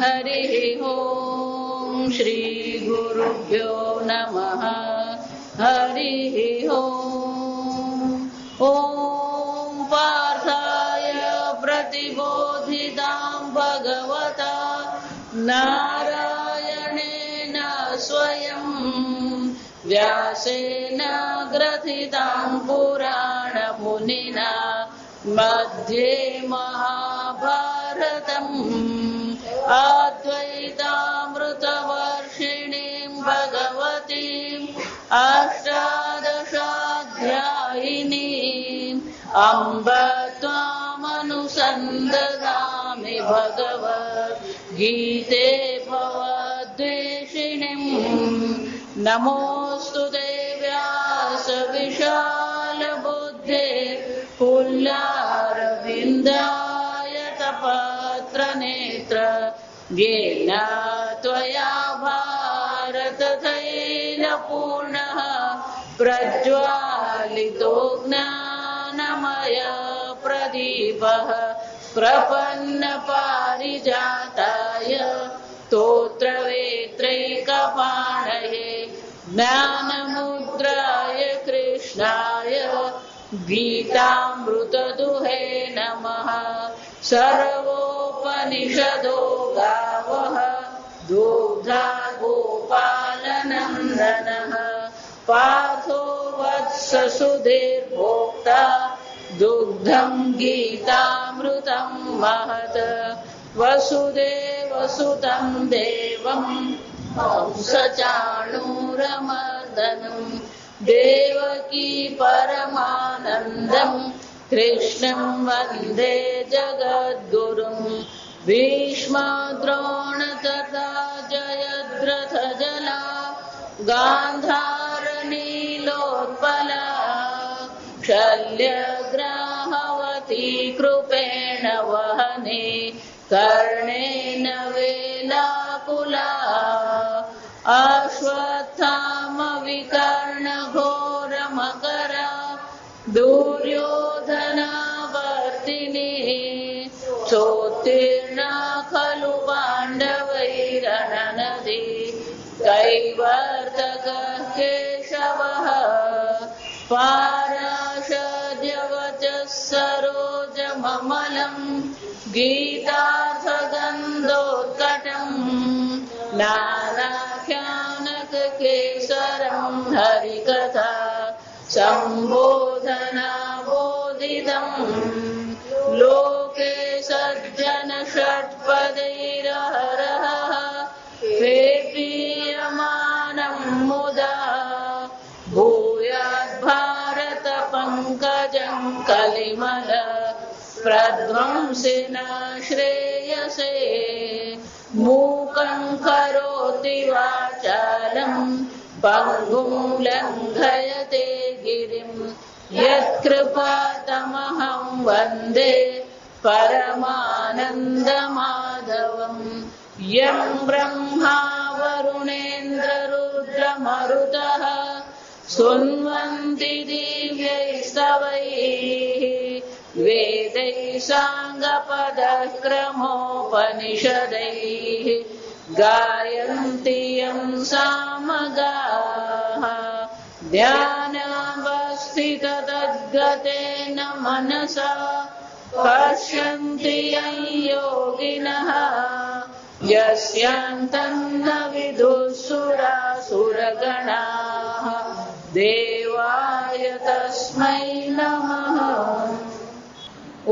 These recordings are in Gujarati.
हरिः ओम् श्री गुरुभ्यो नमः हरिः ओम् ॐ पार्थाय प्रतिबोधितां भगवता नारायणेन स्वयं व्यासेन ग्रथितां पुराणमुनिना मध्ये महाभारतम् अद्वैतामृतवर्षिणीं भगवतीम् अष्टादशाध्यायिनीम् अम्ब त्वामनुसन्दधामि भगवद्गीते भवद्वेषिणीम् नमोऽस्तु ते व्यासविशालबुद्धे पुल्लारविन्दाय तपत्रनेत्र येन त्वया भारततैलपूर्णः प्रज्वालितो ज्ञानमय प्रदीपः प्रपन्नपारिजाताय स्तोत्रवेत्रैकपाणये ज्ञानमुद्राय कृष्णाय गीतामृतदुहे नमः। सर्वोपनिषदो गावः दुग्धा गोपालनन्दनः पार्थो वत्ससुधीर्भोक्ता दुग्धं गीतामृतं महत् वसुदेवसुतं देवं कंसचाणूरमर्दनं देवकी परमानन्दं कृष्णं वन्दे जगद्गुरुं भीष्मद्रोण तथा जयद्रथजला गान्धारनीलोत्पला शल्यग्राहवती कृपेण वहने कर्णेन वेलाकुला अश्वत्थामविकर्णघोरमकरा दुर्योधनावर्तिनी सोत्तीर्णा खलु पाण्डवैरणनदी कैवर्तकः केशवः पाराशर्यवचः सरोजममलं गीतार्थगन्धोत्कटम् नानाख्यानककेसरं हरिकथा सम्बोधनाबोधितम् लोके सज्जन षट्पदैरहरः पेपीयमानं मुदा भूयाद्भारत पङ्कजं कलिमल प्रध्वंसिन श्रेयसे मूकं करोति वाचालं पङ्गुं लङ्घयते गिरिं यत्कृपातमहं वन्दे परमानन्दमाधवं यं ब्रह्मा वरुणेन्द्ररुद्रमरुतः स्तुन्वन्ति दिव्यैस्तवैः वेदैः साङ्गपदक्रमोपनिषदैः गायन्ति यं सामगाः ध्यानावस्थिततद्गतेन मनसा पश्यन्ति यं योगिनः यस्यान्तं न विदुःसुरासुरगणाः देवाय तस्मै नमः।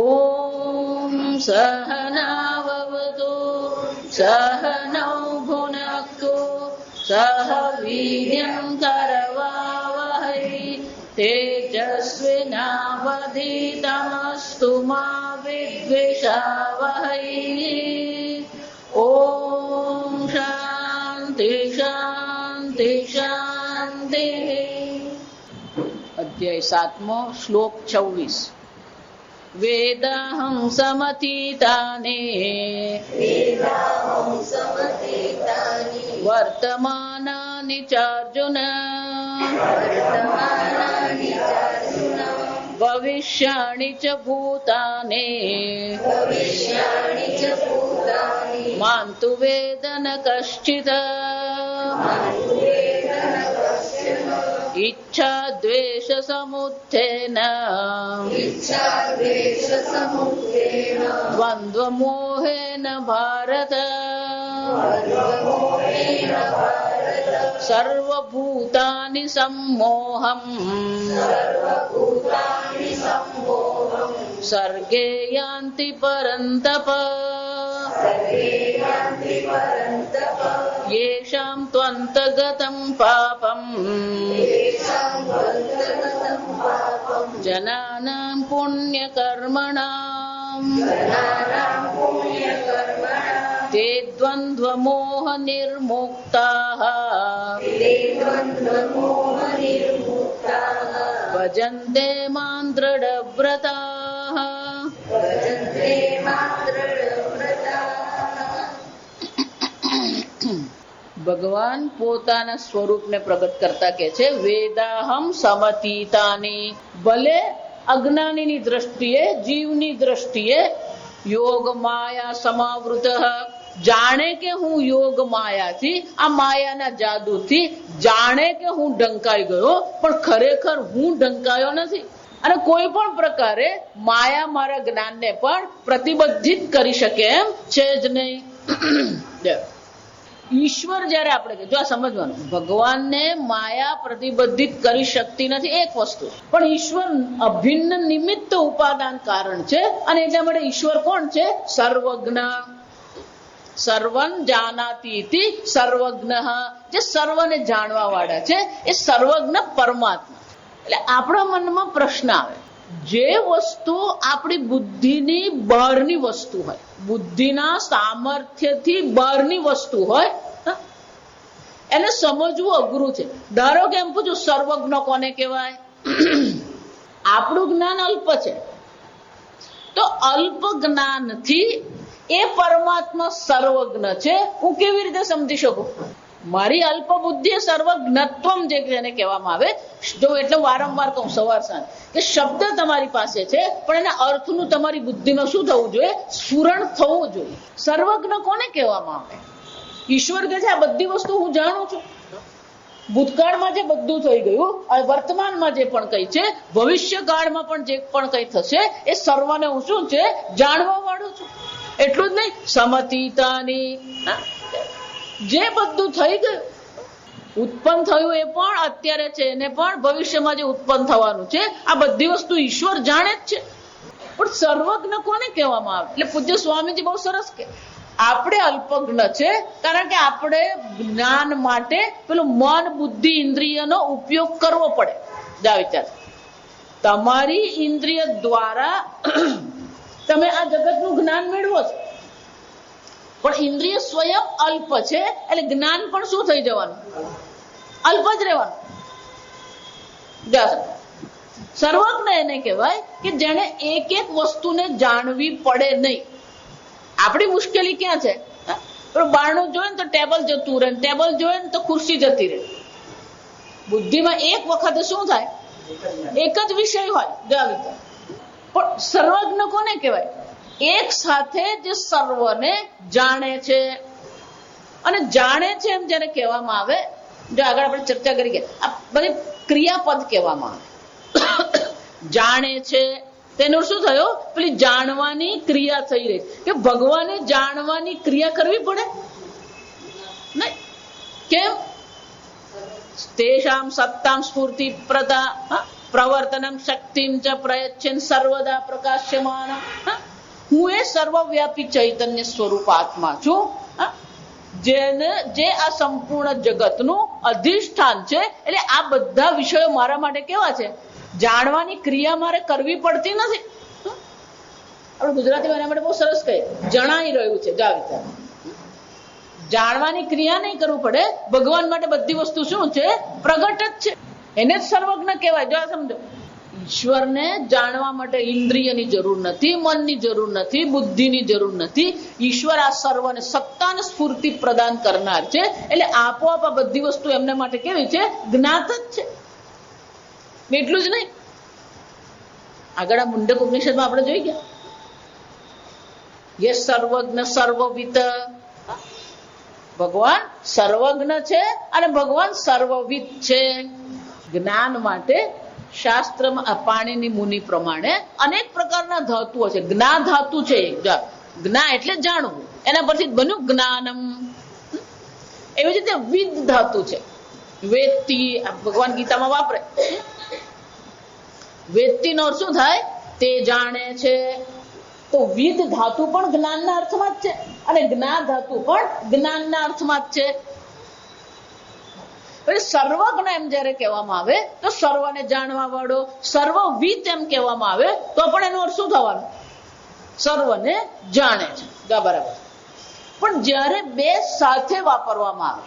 ॐ सहनाववतु सहनौ भुनक्तु सह वीर्यं करवावहै तेजस्विनावधीतमस्तु मा विद्विषावहै। ॐ शान्ति शान्ति शान्तिः। अध्याय 7 श्लोक 24। वेदाहं समतीतानि वर्तमानानि चार्जुन भविष्याणि च भूतानि માન તુ વેદ ન કશ્ચિત ઈચ્છા દ્વેષ સમુત્થેન દ્વંદ્વ મોહેન ભારત સર્વભૂતાનિ સમ્મોહમ સર્ગે યાન્તિ પરંતપ યેષાં ત્વંતગતં પાપમ જનાનાં પુણ્યકર્મણાં તે દ્વંદ્વ મોહ નિર્મુક્તાઃ ભજન્તે માં દૃઢવ્રતાઃ. ભગવાન પોતાના સ્વરૂપને પ્રગટ કરતા કે છે વેદાહમ સમતીતાની. ભલે અજ્ઞાનીની દ્રષ્ટિએ, જીવની દ્રષ્ટિએ યોગ માયા સમાવૃત, જાણે કે હું યોગ માયાથી, આ માયાના જાદુથી જાણે કે હું ઢંકાઈ ગયો, પણ ખરેખર હું ઢંકાયો નથી. અને કોઈ પણ પ્રકારે માયા મારા જ્ઞાનને પણ પ્રતિબદ્ધિત કરી શકે એમ છે જ નહીં. ઈશ્વર જયારે આપણે જો આ સમજવાનું, ભગવાનને માયા પ્રતિબદ્ધિત કરી શકતી નથી એક વસ્તુ, પણ ઈશ્વર અભિન્ન નિમિત્ત ઉપાદાન કારણ છે. અને એટલા માટે ઈશ્વર કોણ છે? સર્વજ્ઞ. સર્વં જાનાતિ ઇતિ સર્વજ્ઞ, જે સર્વને જાણવા વાળા છે એ સર્વજ્ઞ પરમાત્મા. એટલે આપણા મનમાં પ્રશ્ન આવે, જે વસ્તુ આપણી બુદ્ધિની બહારની વસ્તુ હોય, બુદ્ધિના સામર્થ્યથી બહારની વસ્તુ હોય, એને સમજવું અઘરું છે. ધારો કે એમ પૂછું, સર્વજ્ઞ કોને કહેવાય? આપણું જ્ઞાન અલ્પ છે, તો અલ્પ જ્ઞાનથી એ પરમાત્મા સર્વજ્ઞ છે હું કેવી રીતે સમજી શકું? મારી અલ્પ બુદ્ધિ સર્વજ્ઞત્વમ જેને કહેવામાં આવે. જો એટલે વારંવાર કહું સવાર સાંજ કે શબ્દ તમારી પાસે છે, પણ એના અર્થનું તમારી બુદ્ધિમાં શું થવું જોઈએ? સ્ફુરણ થવું જોઈએ. સર્વજ્ઞ કોને કહેવામાં આવે? ઈશ્વર કહે છે આ બધી વસ્તુ હું જાણું છું. ભૂતકાળમાં જે બધું થઈ ગયું, વર્તમાનમાં જે પણ કઈ છે, ભવિષ્યકાળમાં પણ જે પણ કઈ થશે, એ સર્વને હું શું છે? જાણવા વાળું છું. એટલું જ નહીં, સમતીતાની, જે બધું થઈ ગયું, ઉત્પન્ન થયું એ પણ અત્યારે છે, એને પણ ભવિષ્યમાં જે ઉત્પન્ન થવાનું છે, આ બધી વસ્તુ ઈશ્વર જાણે જ છે. પણ સર્વજ્ઞ કોને કહેવામાં આવે? એટલે પૂજ્ય સ્વામીજી બહુ સરસ કે આપણે અલ્પજ્ઞ છે, કારણ કે આપણે જ્ઞાન માટે પેલું મન બુદ્ધિ ઇન્દ્રિયનો ઉપયોગ કરવો પડે. જા વિચાર, તમારી ઇન્દ્રિય દ્વારા તમે આ જગતનું જ્ઞાન મેળવો છો, પણ ઇન્દ્રિય સ્વયં અલ્પ છે, એટલે જ્ઞાન પણ શું થઈ જવાનું? અલ્પ જ રહેવાનું. સર્વજ્ઞ એને કહેવાય કે જેને એક એક વસ્તુને જાણવી પડે નહીં. આપણી મુશ્કેલી ક્યાં છે? બારણું જોઈએ ને તો ટેબલ જતું રહે, ટેબલ જોઈએ ને તો ખુરશી જતી રહે. બુદ્ધિમાં એક વખતે શું થાય? એક જ વિષય હોય. પણ સર્વજ્ઞ કોને કહેવાય? એક સાથે જે સર્વને જાણે છે. અને જાણે છે એમ જયારે કહેવામાં આવે, જો આગળ આપણે ચર્ચા કરી ગયા, આ બધી ક્રિયાપદ કહેવામાં આવે. જાણે છે તેનું શું થયું? પેલી જાણવાની ક્રિયા થઈ રહી કે ભગવાને જાણવાની ક્રિયા કરવી પડે નહીં. કેમ? તેષામ સત્તામ સ્ફૂર્તિ પ્રદા પ્રવર્તનમ શક્તિમ ચ પ્રયચ્છન સર્વદા પ્રકાશ્યમાન. હું એ સર્વવ્યાપી ચૈતન્ય સ્વરૂપ આત્મા છું, જેને જે આ સંપૂર્ણ જગતનું અધિષ્ઠાન છે. એટલે આ બધા વિષયો મારા માટે કેવા છે? જાણવાની ક્રિયા મારે કરવી પડતી નથી. આપણે ગુજરાતીમાં એના માટે બહુ સરસ કહે, જણાઈ રહ્યું છે. જાણવાની ક્રિયા નહીં કરવું પડે. ભગવાન માટે બધી વસ્તુ શું છે? પ્રગટ જ છે. એને જ સર્વજ્ઞ કહેવાય. જો સમજો, ઈશ્વરને જાણવા માટે ઇન્દ્રિયની જરૂર નથી, મનની જરૂર નથી, બુદ્ધિની જરૂર નથી. ઈશ્વર આ સર્વને સત્તા અને સ્ફૂર્તિ પ્રદાન કરનાર છે. એટલે આપોઆપ આ બધી વસ્તુ એમને માટે કેવી છે? જ્ઞાત જ છે. એટલું જ નહીં, આગળ આ મુંડક ઉપનિષદમાં આપણે જોઈ ગયા, યે સર્વજ્ઞ સર્વવિત ભગવાન સર્વજ્ઞ છે અને ભગવાન સર્વવિદ છે. જ્ઞાન માટે શાસ્ત્રમાં પાણીની મુનિ પ્રમાણે અનેક પ્રકારના ધાતુઓ છે. જ્ઞા ધાતુ છે. જ્ઞા એટલે જાણવું, એના પરથી બન્યું જ્ઞાનમ. એવી રીતે વિદ ધાતુ છે. વેદથી ભગવાન ગીતામાં વાપરે. વેદથી નો શું થાય? તે જાણે છે. તો વિદ ધાતુ પણ જ્ઞાનના અર્થમાં જ છે અને જ્ઞા ધાતુ પણ જ્ઞાનના અર્થમાં જ છે. સર્વજ્ઞ એમ જયારે કહેવામાં આવે તો સર્વને જાણવા વાળો, સર્વવિદ એમ કહેવામાં આવે તો પણ એનો અર્થ શું થવાનો? સર્વને જાણે છે. બરાબર. પણ જયારે બે સાથે વાપરવામાં આવે,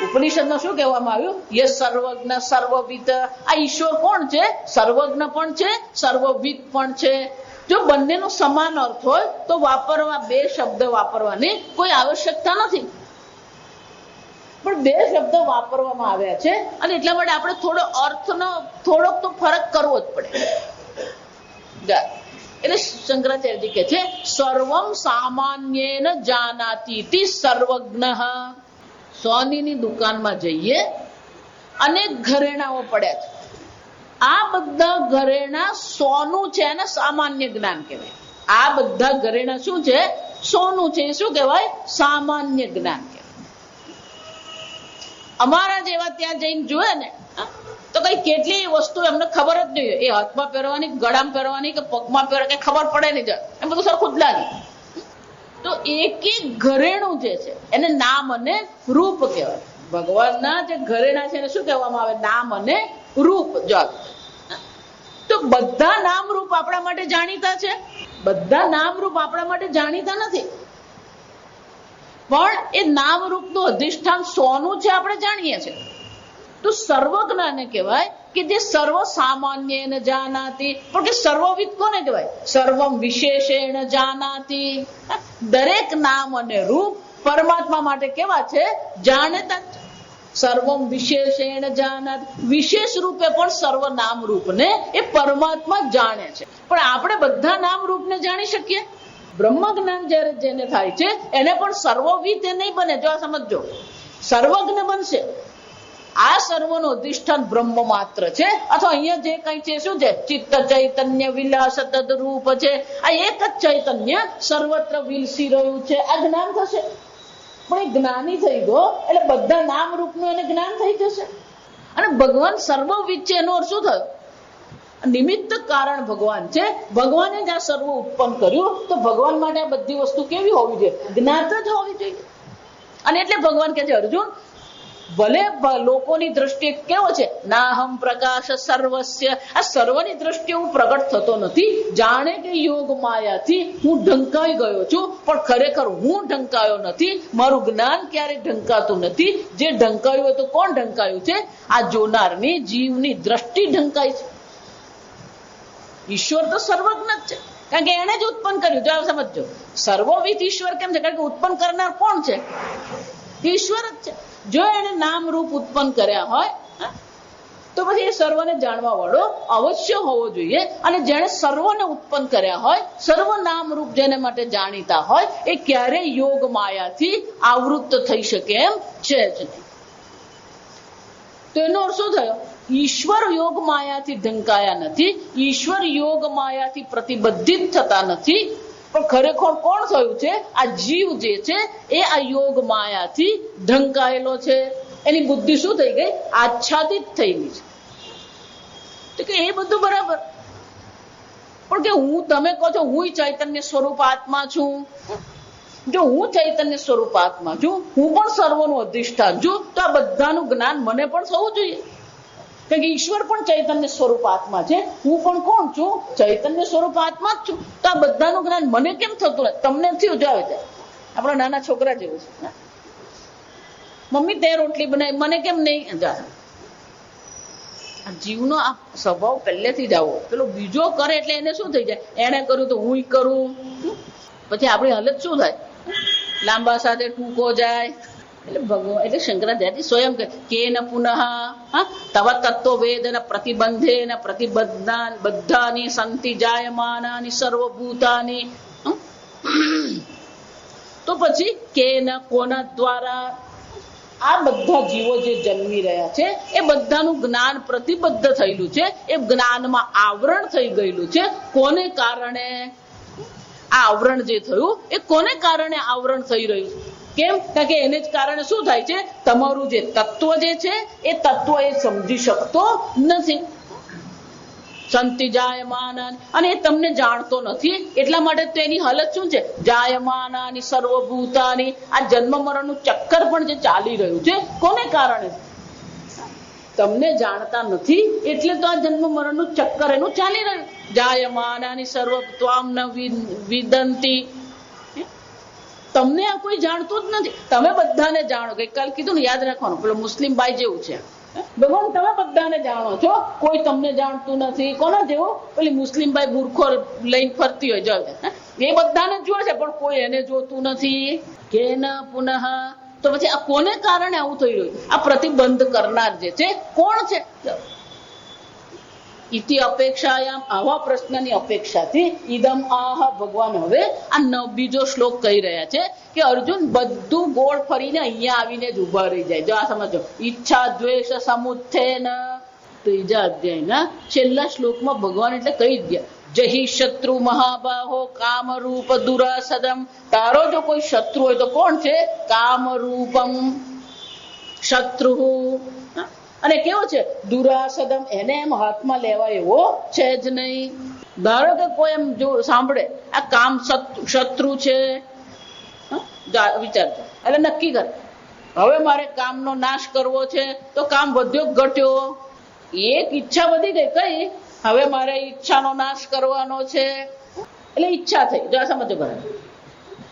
ઉપનિષદમાં શું કહેવામાં આવ્યું? યે સર્વજ્ઞ સર્વવિદ. આ ઈશ્વર કોણ છે? સર્વજ્ઞ પણ છે, સર્વવિદ પણ છે. જો બંનેનો સમાન અર્થ હોય તો વાપરવા, બે શબ્દ વાપરવાની કોઈ આવશ્યકતા નથી. પણ બે શબ્દ વાપરવામાં આવ્યા છે અને એટલા માટે આપણે થોડો અર્થનો થોડોક તો ફરક કરવો જ પડે. એટલે શંકરાચાર્યજી કે છે સર્વમ સામાન્યેન જાનાતિ સર્વજ્ઞ. સોનીની દુકાનમાં જઈએ, અનેક ઘરેણાઓ પડ્યા છે. આ બધા ઘરેણા સોનું છે અને સામાન્ય જ્ઞાન કહેવાય. આ બધા ઘરેણા શું છે? સોનું છે. શું કહેવાય? સામાન્ય જ્ઞાન કહેવાય. અમારા જેવા ત્યાં જઈને જોયે ને તો કઈ કેટલી વસ્તુ એમને ખબર જ નહીં હોય. એ હાથમાં પહેરવાની, ગળામાં પહેરવાની કે પગમાં પહેરવાની ખબર પડે નહીં જાય. એમ બધું સરખું જ લાગે. તો એક એક ઘરેણું જે છે એને નામ અને રૂપ કહેવાય. ભગવાનના જે ઘરેણા છે એને શું કહેવામાં આવે? નામ અને રૂપ. તો બધા નામ રૂપ આપણા માટે જાણીતા છે? બધા નામ રૂપ આપણા માટે જાણીતા નથી. પણ એ નામ રૂપનું અધિષ્ઠાન સોનું છે, આપણે જાણીએ છીએ. તો સર્વજ્ઞને કહેવાય કે જે સર્વ સામાન્ય જાનાતિ. પણ કે સર્વવિદ કોને કહેવાય? સર્વમ વિશેષેણ જાનાતિ. દરેક નામ અને રૂપ પરમાત્મા માટે કેવા છે? જાણતા. સર્વમ વિશેષેણ જાનાતિ. વિશેષ રૂપે પણ સર્વ નામ રૂપને એ પરમાત્મા જાણે છે. પણ આપણે બધા નામ રૂપને જાણી શકીએ? બ્રહ્મ જ્ઞાન જયારે જેને થાય છે એને પણ સર્વવિદ નહીં બને. જો આ સમજો, સર્વજ્ઞ બનશે. આ સર્વનું અધિષ્ઠાન બ્રહ્મ માત્ર છે. અથવા અહીંયા જે કઈ છે શું છે? ચિત્ત ચૈતન્ય વિલાસ તદરૂપ છે. આ એક જ ચૈતન્ય સર્વત્ર વિલસી રહ્યું છે. આ જ્ઞાન થશે. પણ એ જ્ઞાની થઈ ગયો એટલે બધા નામ રૂપનું એને જ્ઞાન થઈ જશે. અને ભગવાન સર્વવિદ છે એનો અર્થ શું થયો? નિમિત્ત કારણ ભગવાન છે. ભગવાને જ આ સર્વ ઉત્પન્ન કર્યું. તો ભગવાન માટે આ બધી વસ્તુ કેવી હોવી જોઈએ? જ્ઞાત જ હોવી જોઈએ. અને એટલે ભગવાન કે છે અર્જુન, ભલે લોકોની દ્રષ્ટિએ કેવો છે? નાહમ પ્રકાશ સર્વસ્ય. આ સર્વની દ્રષ્ટિએ હું પ્રગટ થતો નથી. જાણે કે યોગ માયાથી હું ઢંકાઈ ગયો છું, પણ ખરેખર હું ઢંકાયો નથી. મારું જ્ઞાન ક્યારે ઢંકાતું નથી. જે ઢંકાયું હોય તો કોણ ઢંકાયું છે? આ જોનારની જીવની દ્રષ્ટિ ઢંકાઈ છે. ઈશ્વર તો સર્વજ્ઞ જ છે, કારણ કે એને જ ઉત્પન્ન કર્યું. જો સમજો, સર્વવિદ ઈશ્વર કેમ છે? કારણ કે ઉત્પન્ન કરનાર કોણ છે? ઈશ્વર જ છે. જો એને નામ રૂપ ઉત્પન્ન કર્યા હોય તો પછી એ સર્વને જાણવા વાળો અવશ્ય હોવો જોઈએ. અને જેને સર્વને ઉત્પન્ન કર્યા હોય, સર્વ નામ રૂપ જેને માટે જાણીતા હોય, એ ક્યારેય યોગ માયાથી આવૃત્ત થઈ શકે એમ છે જ નહીં. તો એનો અર્થ શું થયો? ઈશ્વર યોગ માયાથી ઢંકાયા નથી. ઈશ્વર યોગ માયાથી પ્રતિબદ્ધિત થતા નથી. પણ ખરેખર કોણ થયું છે? આ જીવ જે છે એ આ યોગ માયાથી ઢંકાયેલો છે. એની બુદ્ધિ શું થઈ ગઈ? આચ્છાદિત થઈ ગઈ છે. તો કે એ બધું બરાબર. પણ કે હું, તમે કહો છો હું ચૈતન્ય સ્વરૂપ આત્મા છું. જો હું ચૈતન્ય સ્વરૂપ આત્મા છું, હું પણ સર્વનું અધિષ્ઠાન છું, તો આ બધાનું જ્ઞાન મને પણ થવું જોઈએ. કારણ કે ઈશ્વર પણ ચૈતન્ય સ્વરૂપ આત્મા છે. હું પણ કોણ છું? ચૈતન્ય સ્વરૂપ આત્મા જ છું. તો આ બધાનું જ્ઞાન મને કેમ થતું? તમને થયું? જાવ આપણા નાના છોકરા જેવું છે. મમ્મી તે રોટલી બનાવી, મને કેમ નહીં? જીવનો આ સ્વભાવ પહેલેથી જ આવો. પેલો બીજો કરે એટલે એને શું થઈ જાય? એને કર્યું તો હું કરું. પછી આપણી હાલત શું થાય? લાંબા સાથે ટૂંકો જાય. એટલે ભગવાન, એટલે શંકરાચાર્ય સ્વયં કે ન પુનઃ તવ તત્વ વેદન પ્રતિબંધેન પ્રતિબદ્ધાન બદ્ધાની સંતિ જાયમાનાની સર્વભૂતાની. તો પછી કેન કોના દ્વારા આ બધા જીવો જે જન્મી રહ્યા છે એ બધાનું જ્ઞાન પ્રતિબદ્ધ થયેલું છે, એ જ્ઞાનમાં આવરણ થઈ ગયેલું છે. કોને કારણે આ આવરણ જે થયું એ કોને કારણે આવરણ થઈ રહ્યું? કેમ? કારણ કે એને જ કારણે શું થાય છે? તમારું જે તત્વ જે છે એ તત્વ એ સમજી શકતો નથી. સંતિ જાયમાન, અને એ તમને જાણતો નથી. એટલા માટે તો એની હાલત શું છે? જાયમાનાની સર્વભૂતાની. આ જન્મ મરણનું ચક્કર પણ જે ચાલી રહ્યું છે કોને કારણે? તમને જાણતા નથી એટલે તો આ જન્મ મરણનું ચક્કર એનું ચાલી રહ્યું. જાયમાનાની સર્વ ત્વામ ન વિદંતી. તમને આ કોઈ જાણતું જ નથી. તમે બધાને જાણો. ગઈકાલ કીધું ને, યાદ રાખવાનું, પેલો મુસ્લિમ ભાઈ જેવું છે. ભગવાન તમે બધાને જાણો છો, કોઈ તમને જાણતું નથી. કોના જેવું? પેલી મુસ્લિમ ભાઈ બુરખો લઈને ફરતી હોય, જો એ બધાને જોવે છે પણ કોઈ એને જોતું નથી. કે ન પુનઃ. તો પછી આ કોને કારણે આવું થઈ રહ્યું? આ પ્રતિબંધ કરનાર જે છે કોણ છે? ઇતિ અપેક્ષાયામ, આવા પ્રશ્નની અપેક્ષાથી ઇદમ આહ, ભગવાન હવે આ બીજો શ્લોક કહી રહ્યા છે કે અર્જુન બધું ગોળ ફરીને અહીંયા આવીને જ ઉભા રહી જાય. જો આ સમજો, ઈચ્છા દ્વેષ સમુત્થેન, ત્રીજા અધ્યાયના છેલ્લા શ્લોકમાં ભગવાન એટલે કહી જ ગયા, જહી શત્રુ મહાબાહો કામરૂપ દુરાસદમ. તારો જો કોઈ શત્રુ હોય તો કોણ છે? કામરૂપમ શત્રુ. અને કેવો છે? દુરાસદમ. એને એમ હાથમાં લેવાય એવો છે જ નહીં. ધારો કે કોઈ એમ જો સાંભળે આ કામ શત્રુ છે, વિચારજો, એટલે નક્કી કર હવે મારે કામનો નાશ કરવો છે, તો કામ વધ્યો ઘટ્યો? એક ઈચ્છા વધી ગઈ. કઈ? હવે મારે ઈચ્છાનો નાશ કરવાનો છે, એટલે ઈચ્છા થઈ. જો સમજો બરાબર.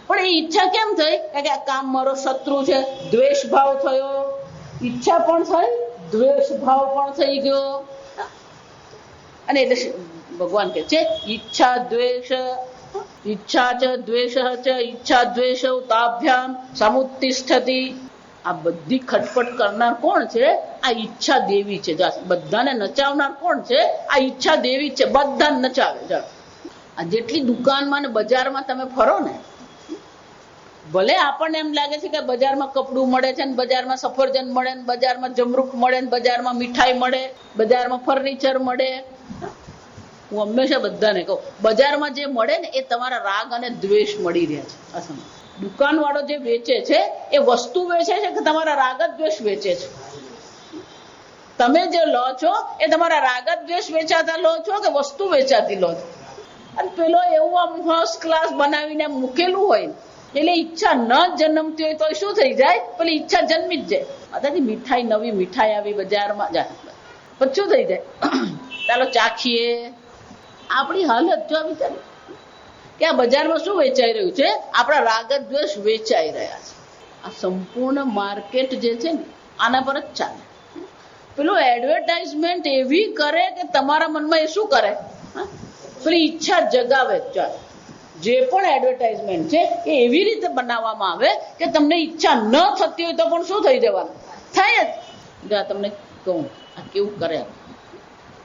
પણ એ ઈચ્છા કેમ થઈ? કારણ કે આ કામ મારો શત્રુ છે. દ્વેષ ભાવ થયો, ઈચ્છા પણ થઈ, દ્વેષ ભાવ પણ થઈ ગયો. અને એટલે ભગવાન કે છે ઈચ્છા દ્વેષ, ઈચ્છા ચ દ્વેષ ચ ઈચ્છા દ્વેષ તાભ્યામ સમુત્તિષ્ઠતિ. આ બધી ખટપટ કરનાર કોણ છે? આ ઈચ્છા દેવી છે. બધાને નચાવનાર કોણ છે? આ ઈચ્છા દેવી છે. બધાને નચાવે. આ જેટલી દુકાનમાં ને બજારમાં તમે ફરો ને, ભલે આપણને એમ લાગે છે કે બજારમાં કપડું મળે છે, ને બજારમાં સફરજન મળે, ને બજારમાં જમરૂખ મળે, ને બજારમાં મીઠાઈ મળે, બજારમાં ફર્નિચર મળે. હું હંમેશા બધાને કહું, બજારમાં જે મળે ને એ તમારા રાગ અને દ્વેષ મળી રહ્યા છે. દુકાન વાળો જે વેચે છે એ વસ્તુ વેચે છે કે તમારા રાગ જ દ્વેષ વેચે છે? તમે જે લો છો એ તમારા રાગ જ દ્વેષ વેચાતા લો છો કે વસ્તુ વેચાતી લો છો? અને પેલો એવું આમ ફર્સ્ટ ક્લાસ બનાવીને મૂકેલું હોય, એટલે ઈચ્છા ન જન્મતી હોય તો શું થઈ જાય? પેલી ઈચ્છા જન્મી જ જાય. અત્યારથી મીઠાઈ, નવી મીઠાઈ આવી બજારમાં જાય, પછી શું થઈ જાય? ચાલો ચાખીએ. આપણી હાલત જો વિચારી કે આ બજારમાં શું વેચાઈ રહ્યું છે? આપણા રાગ દ્વેષ વેચાઈ રહ્યા છે. આ સંપૂર્ણ માર્કેટ જે છે ને આના પર જ ચાલે. પેલું એડવર્ટાઇઝમેન્ટ એવી કરે કે તમારા મનમાં એ શું કરે? પેલી ઈચ્છા જગાવે. ચાલે જે પણ એડવર્ટાઇઝમેન્ટ છે એ એવી રીતે બનાવવામાં આવે કે તમને ઈચ્છા ન થતી હોય તો પણ શું થઈ જવાનું? થાય જ. તમને કહું આ કેવું કરે,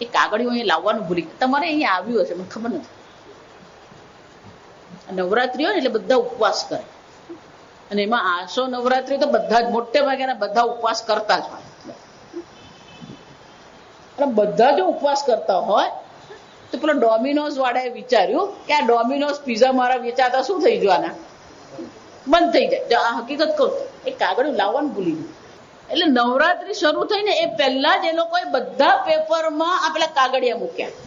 એ કાગળિયું અહીંયા લાવવાનું ભૂલી ગયા. તમારે અહીંયા આવ્યું હશે, મને ખબર નથી. નવરાત્રી હોય ને એટલે બધા ઉપવાસ કરે, અને એમાં આસો નવરાત્રી તો બધા જ મોટે ભાગેના બધા ઉપવાસ કરતા જ હોય. અને બધા જો ઉપવાસ કરતા હોય તો પેલો ડોમિનોઝ વાળાએ વિચાર્યું કે આ ડોમિનોઝ પીઝા મારા વેચાતા શું થઈ જવાના? બંધ થઈ જાય. આ હકીકત કહું, એ કાગળિયું લાવવાનું ભૂલી ગયું. એટલે નવરાત્રી શરૂ થઈને એ પહેલા જ એ લોકોએ બધા પેપરમાં આ પેલા કાગળિયા મૂક્યા.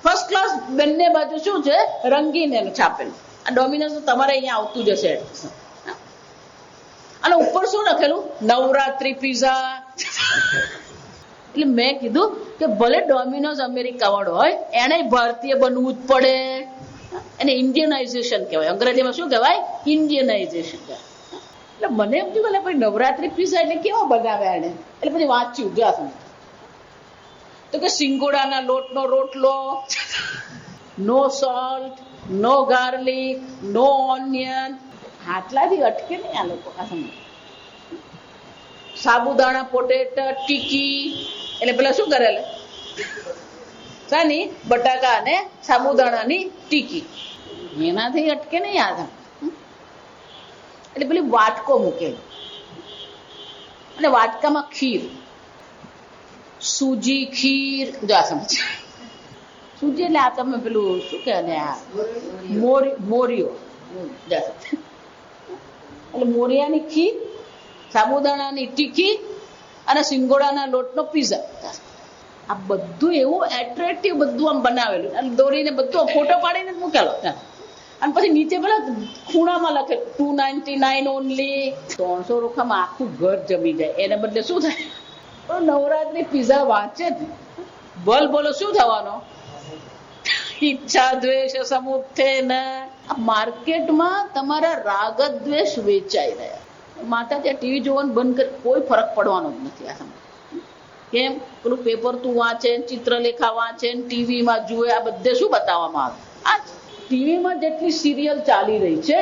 ફર્સ્ટ ક્લાસ બંને બાજુ શું છે? રંગીન એનું છાપેલું. આ ડોમિનોઝ તમારે અહીંયા આવતું જશે. અને ઉપર શું લખેલું? નવરાત્રી પીઝા. એટલે મેં કીધું કે ભલે ડોમિનોઝ અમેરિકા વાળો હોય, એને ભારતીય બનવું જ પડે. એને ઇન્ડિયનાઇઝેશન કહેવાય. અંગ્રેજીમાં શું કહેવાય? ઇન્ડિયનાઇઝેશન. એટલે મને એમ થયું ભાઈ નવરાત્રી પીઝા એટલે કેવા બનાવ્યા એને? એટલે પછી વાંચ્યું જો તો કે સિંગોડાના લોટનો રોટલો, નો સોલ્ટ, નો ગાર્લિક, નો ઓનિયન. આટલાથી અટકે નહીં આ લોકો. આ સમજ. સાબુદાણા પોટેટો ટીકી, એટલે પેલા શું કરેલા? શાની? બટાકા અને સાબુદાણાની ટીકી. એનાથી અટકે નહીં આ. એટલે પેલી વાટકો મૂકેલો અને વાટકામાં ખીર, સૂજી ખીર, જો આ સમજ સૂજી એટલે આ તમે પેલું શું કે આ મોરિયો એટલે મોરિયાની ખીર, સાબુદાણાની ટીકી અને સિંગોડાના લોટનો પીઝા. આ બધું એવું એટ્રેક્ટિવ બધું આમ બનાવેલું અને દોરીને બધું ફોટો પાડીને જ મૂકેલો. અને પછી નીચે પેલા ખૂણામાં લખે 299 ઓનલી. 300 રૂપિયામાં આખું ઘર જમી જાય. એને બદલે શું થાય? નવરાત્રી પીઝા વાંચે જ બોલ બોલો શું થવાનો? ઈચ્છા દ્વેષ સમુત્થેન. માર્કેટમાં તમારા રાગ દ્વેષ વેચાઈ રહ્યા. માતા ત્યાં ટીવી જોવાનું બંધ કરી કોઈ ફરક પડવાનો જ નથી. આ સમય કેમ? પેલું પેપર તું વાંચે, ચિત્રલેખા વાંચે, ટીવીમાં જુએ, આ બધે શું બતાવવામાં આવે? આ ટીવીમાં જેટલી સિરિયલ ચાલી રહી છે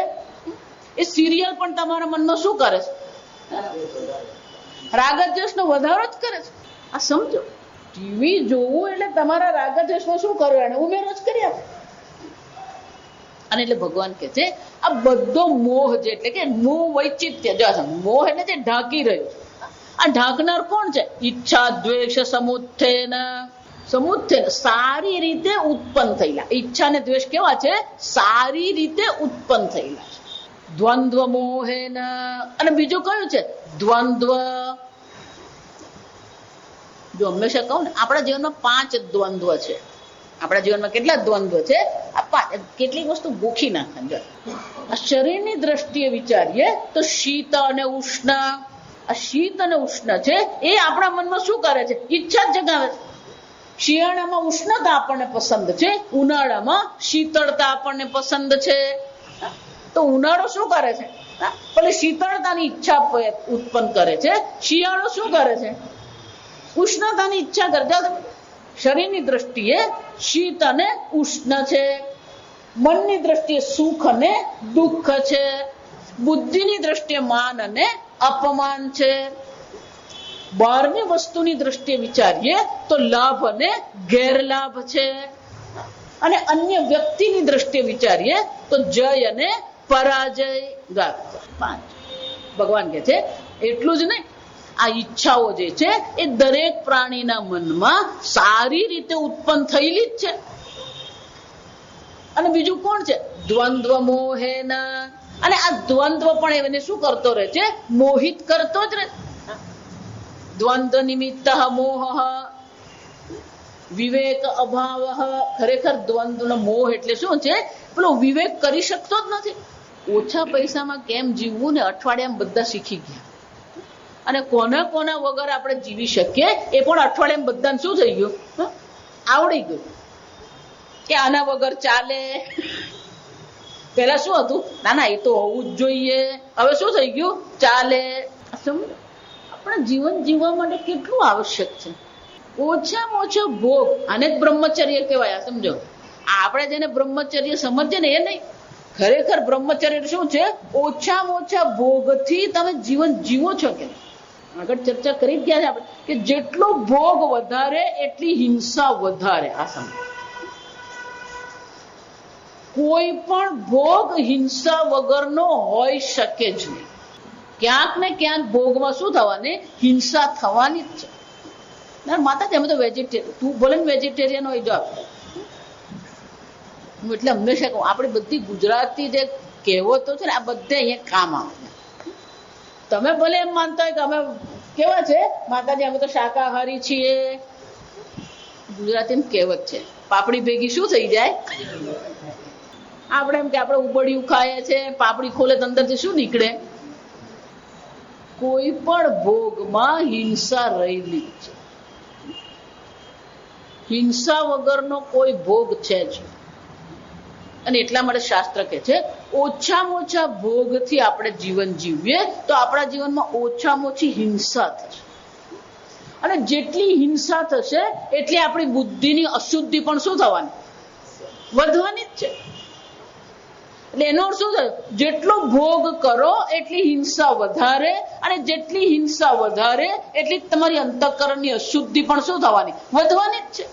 એ સિરિયલ પણ તમારા મનમાં શું કરે છે? રાગદ્વેષનો વધારો જ કરે છે. આ સમજો, ટીવી જોવું એટલે તમારા રાગદ્વેષમાં શું કરવું? એને ઉમેરો જ કરી આપે. અને એટલે ભગવાન કે છે આ બધો મોહ જે એટલે કે મોહ વૈચિત્ય, જો મોહ એટલે જે ઢાંકી રહ્યું છે. આ ઢાંકનાર કોણ છે? ઈચ્છા દ્વેષ સમુત્થેન. સમુત્થેન સારી રીતે ઉત્પન્ન થયેલા. ઈચ્છા ને દ્વેષ કેવા છે? સારી રીતે ઉત્પન્ન થયેલા છે. દ્વંદ્વ મોહેન. અને બીજું કયું છે? દ્વંદ્વ. જો હંમેશા કહું ને, આપણા જીવનમાં 5 દ્વંદ્વ છે. આપણા જીવનમાં કેટલા દ્વંદ્વ છે? આ કેટલીક વસ્તુ ગોખી નાખે. આ શરીરની દ્રષ્ટિએ વિચારીએ તો શીત અને ઉષ્ણ. આ શીત અને ઉષ્ણ છે એ આપણા મનમાં શું કરે છે? ઈચ્છા જ જગાવે છે. શિયાળામાં ઉષ્ણતા આપણને પસંદ છે, ઉનાળામાં શીતળતા આપણને પસંદ છે. તો ઉનાળો શું કરે છે? પેલી શીતળતાની ઈચ્છા ઉત્પન્ન કરે છે. શિયાળો શું કરે છે? ઉષ્ણતાની ઈચ્છા કરે. શરીરની દ્રષ્ટિએ શીત અને ઉષ્ણ છે. મનની દ્રષ્ટિએ સુખ અને દુઃખ છે. બુદ્ધિની દ્રષ્ટિએ માન અને અપમાન છે. બહારની વસ્તુની દ્રષ્ટિએ વિચારીએ તો લાભ અને ગેરલાભ છે. અને અન્ય વ્યક્તિની દ્રષ્ટિએ વિચારીએ તો જય અને પરાજય. 5 ભગવાન કે છે એટલું જ નહીં, આ ઈચ્છાઓ જે છે એ દરેક પ્રાણીના મનમાં સારી રીતે ઉત્પન્ન થયેલી જ છે. અને બીજું કોણ છે? દ્વંદ્વ મોહેન. અને આ દ્વંદ્વ પણ એને શું કરતો રહે છે? મોહિત કરતો જ રહે. દ્વંદ્વ નિમિત્ત મોહ વિવેક અભાવ. ખરેખર દ્વંદ્વનો મોહ એટલે શું છે? પેલો વિવેક કરી શકતો જ નથી. ઓછા પૈસામાં કેમ જીવવું ને અઠવાડિયામાં બધા શીખી ગયા. અને કોના કોના વગર આપણે જીવી શકીએ એ પણ અઠવાડિયામાં બધાને શું થઈ ગયું? આવડી ગયું કે આના વગર ચાલે. પેલા શું હતું? ના એ તો હોવું જ જોઈએ. હવે શું થઈ ગયું? ચાલે. આપણા જીવન જીવવા માટે કેટલું આવશ્યક છે? ઓછામાં ઓછો ભોગ. આને જ બ્રહ્મચર્ય કહેવાય. સમજો, આપણે જેને બ્રહ્મચર્ય સમજીએ ને એ નહીં. ખરેખર બ્રહ્મચર્ય શું છે? ઓછામાં ઓછા ભોગથી તમે જીવન જીવો છો કે આગળ ચર્ચા કરી જ ગયા છે આપણે કે જેટલો ભોગ વધારે એટલી હિંસા વધારે. આ સમય કોઈ પણ ભોગ હિંસા વગરનો હોઈ શકે જ નહીં. ક્યાંક ને ક્યાંક ભોગમાં શું થવાની? હિંસા થવાની જ છે. માતા અમે તો વેજીટેરિયન, તું બોલે ને વેજીટેરિયન હોય. જો હું એટલે હંમેશા કહું, આપણી બધી ગુજરાતી જે કહેવતો છે ને આ બધે અહીંયા કામ આવે. તમે ભલે એમ માનતા હોય કે અમે કેવા છે માતાજી, અમે તો શાકાહારી છીએ. ગુજરાતી કહેવત છે, પાપડી ભેગી શું થઈ જાય? આપણે એમ કે આપણે ઉબડિયું ખાઈએ છે, પાપડી ખોલે તો અંદરથી શું નીકળે? કોઈ પણ ભોગમાં હિંસા રહેલી છે. હિંસા વગરનો કોઈ ભોગ છે જ. અને એટલા માટે શાસ્ત્ર કહે છે ઓછામાં ઓછા ભોગથી આપણે જીવન જીવીએ તો આપણા જીવનમાં ઓછામાં ઓછી હિંસા થશે. અને જેટલી હિંસા થશે એટલી આપણી બુદ્ધિની અશુદ્ધિ પણ શું થવાની? વધવાની જ છે. એટલે એનો અર્થ શું થાય? જેટલો ભોગ કરો એટલી હિંસા વધારે, અને જેટલી હિંસા વધારે એટલી તમારી અંતઃકરણની અશુદ્ધિ પણ શું થવાની? વધવાની જ છે.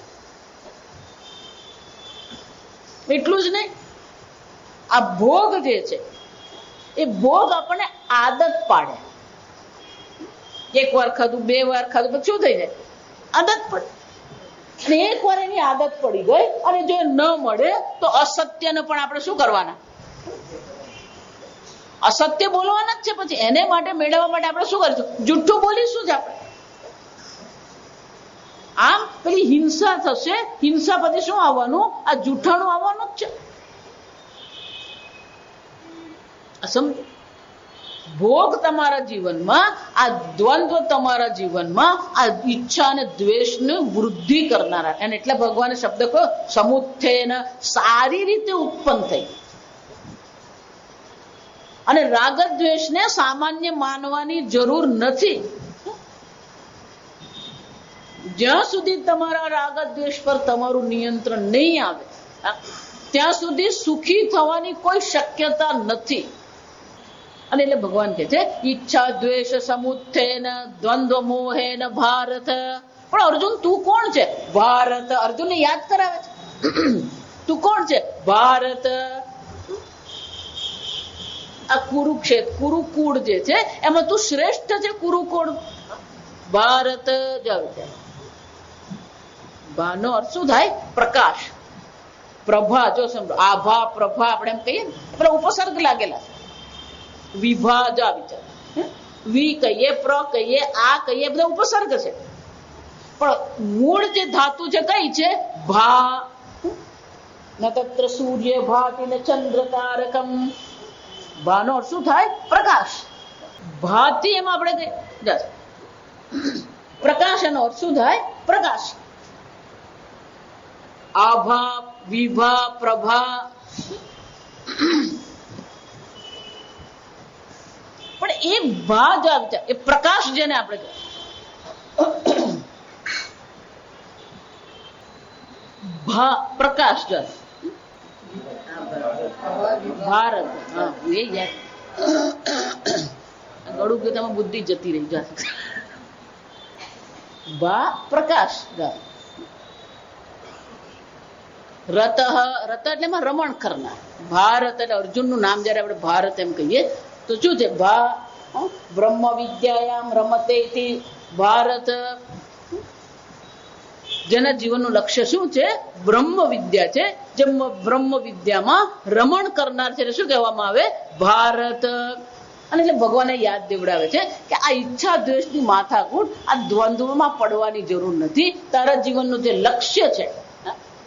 એટલું જ નહીં, આ ભોગ જે છે એ ભોગ આપણને આદત પાડે. એક વાર ખાધું, 2 વાર ખાધું, પછી શું થઈ જાય? આદત પડે. અને એક વાર એની આદત પડી ગઈ અને જો ન મળે તો અસત્યને પણ આપણે શું કરવાના? અસત્ય બોલવાના જ છે. પછી એને માટે મેળવવા માટે આપણે શું કરીશું? જુઠ્ઠું બોલીશું જ આપણે. આમ પેલી હિંસા થશે. હિંસા પછી શું આવવાનું? આ જૂઠાણું આવવાનું જ છે. સમજો, ભોગ તમારા જીવનમાં, આ દ્વંદ્વ તમારા જીવનમાં આ ઈચ્છા અને દ્વેષને વૃદ્ધિ કરનારા. અને એટલે ભગવાને શબ્દ કહ્યો સમુત્થેન, સારી રીતે ઉત્પન્ન થઈ. અને રાગ દ્વેષને સામાન્ય માનવાની જરૂર નથી. જ્યાં સુધી તમારા રાગ દ્વેષ પર તમારું નિયંત્રણ નહીં આવે ત્યાં સુધી સુખી થવાની કોઈ શક્યતા નથી. અને એટલે ભગવાન કહે છે ઈચ્છા દ્વેષ સમુત્થેન દ્વંદ્વ મોહેન ભારત. પણ અર્જુન તું કોણ છે? ભારત. અર્જુનને યાદ કરાવે છે. તું કોણ છે? ભારત. આ કુરુક્ષેત્ર, કુરુકુળ જે છે એમાં તું શ્રેષ્ઠ છે. કુરુકુળ ભારત. ભાનો અર્થ શું થાય? પ્રકાશ, પ્રભા. જો સમજો, આભા, પ્રભા આપણે એમ કહીએ ને, પેલા ઉપસર્ગ લાગેલા છે. વિભા, જો આ વિચાર, વી કહીએ, પ્ર કહીએ, આ કહીએ, બધા ઉપસર્ગ છે. પણ મૂળ જે ધાતુ છે કઈ છે? ભા. ન તત્ર સૂર્ય ભાતિ ને ચંદ્ર તારકમ. ભાનો અર્થ શું થાય? પ્રકાશ. ભાતિ એમાં આપણે કઈ પ્રકાશ, એનો અર્થ શું થાય? પ્રકાશ. આભા, વિભા, પ્રભા. પણ એ ભા જ એ પ્રકાશ જેને આપણે ભા પ્રકાશ જ ભારત. હા, એ યાદ ગળું કે તમે બુદ્ધિ જતી રહી જાય. ભા પ્રકાશ. રત, રત એટલે એમાં રમણ કરનાર. ભારત એટલે અર્જુનનું નામ જયારે આપણે ભારત એમ કહીએ તો શું છે? ભા બ્રહ્મ વિદ્યાયામ રમતે ભારત. જેના જીવનનું લક્ષ્ય શું છે? બ્રહ્મ વિદ્યા છે. જે બ્રહ્મ વિદ્યામાં રમણ કરનાર છે શું કહેવામાં આવે? ભારત. અને એટલે ભગવાને યાદ દેવડાવે છે કે આ ઈચ્છા દ્વેષની માથાકૂટ, આ દ્વંદ્વમાં પડવાની જરૂર નથી. તારા જીવનનું જે લક્ષ્ય છે,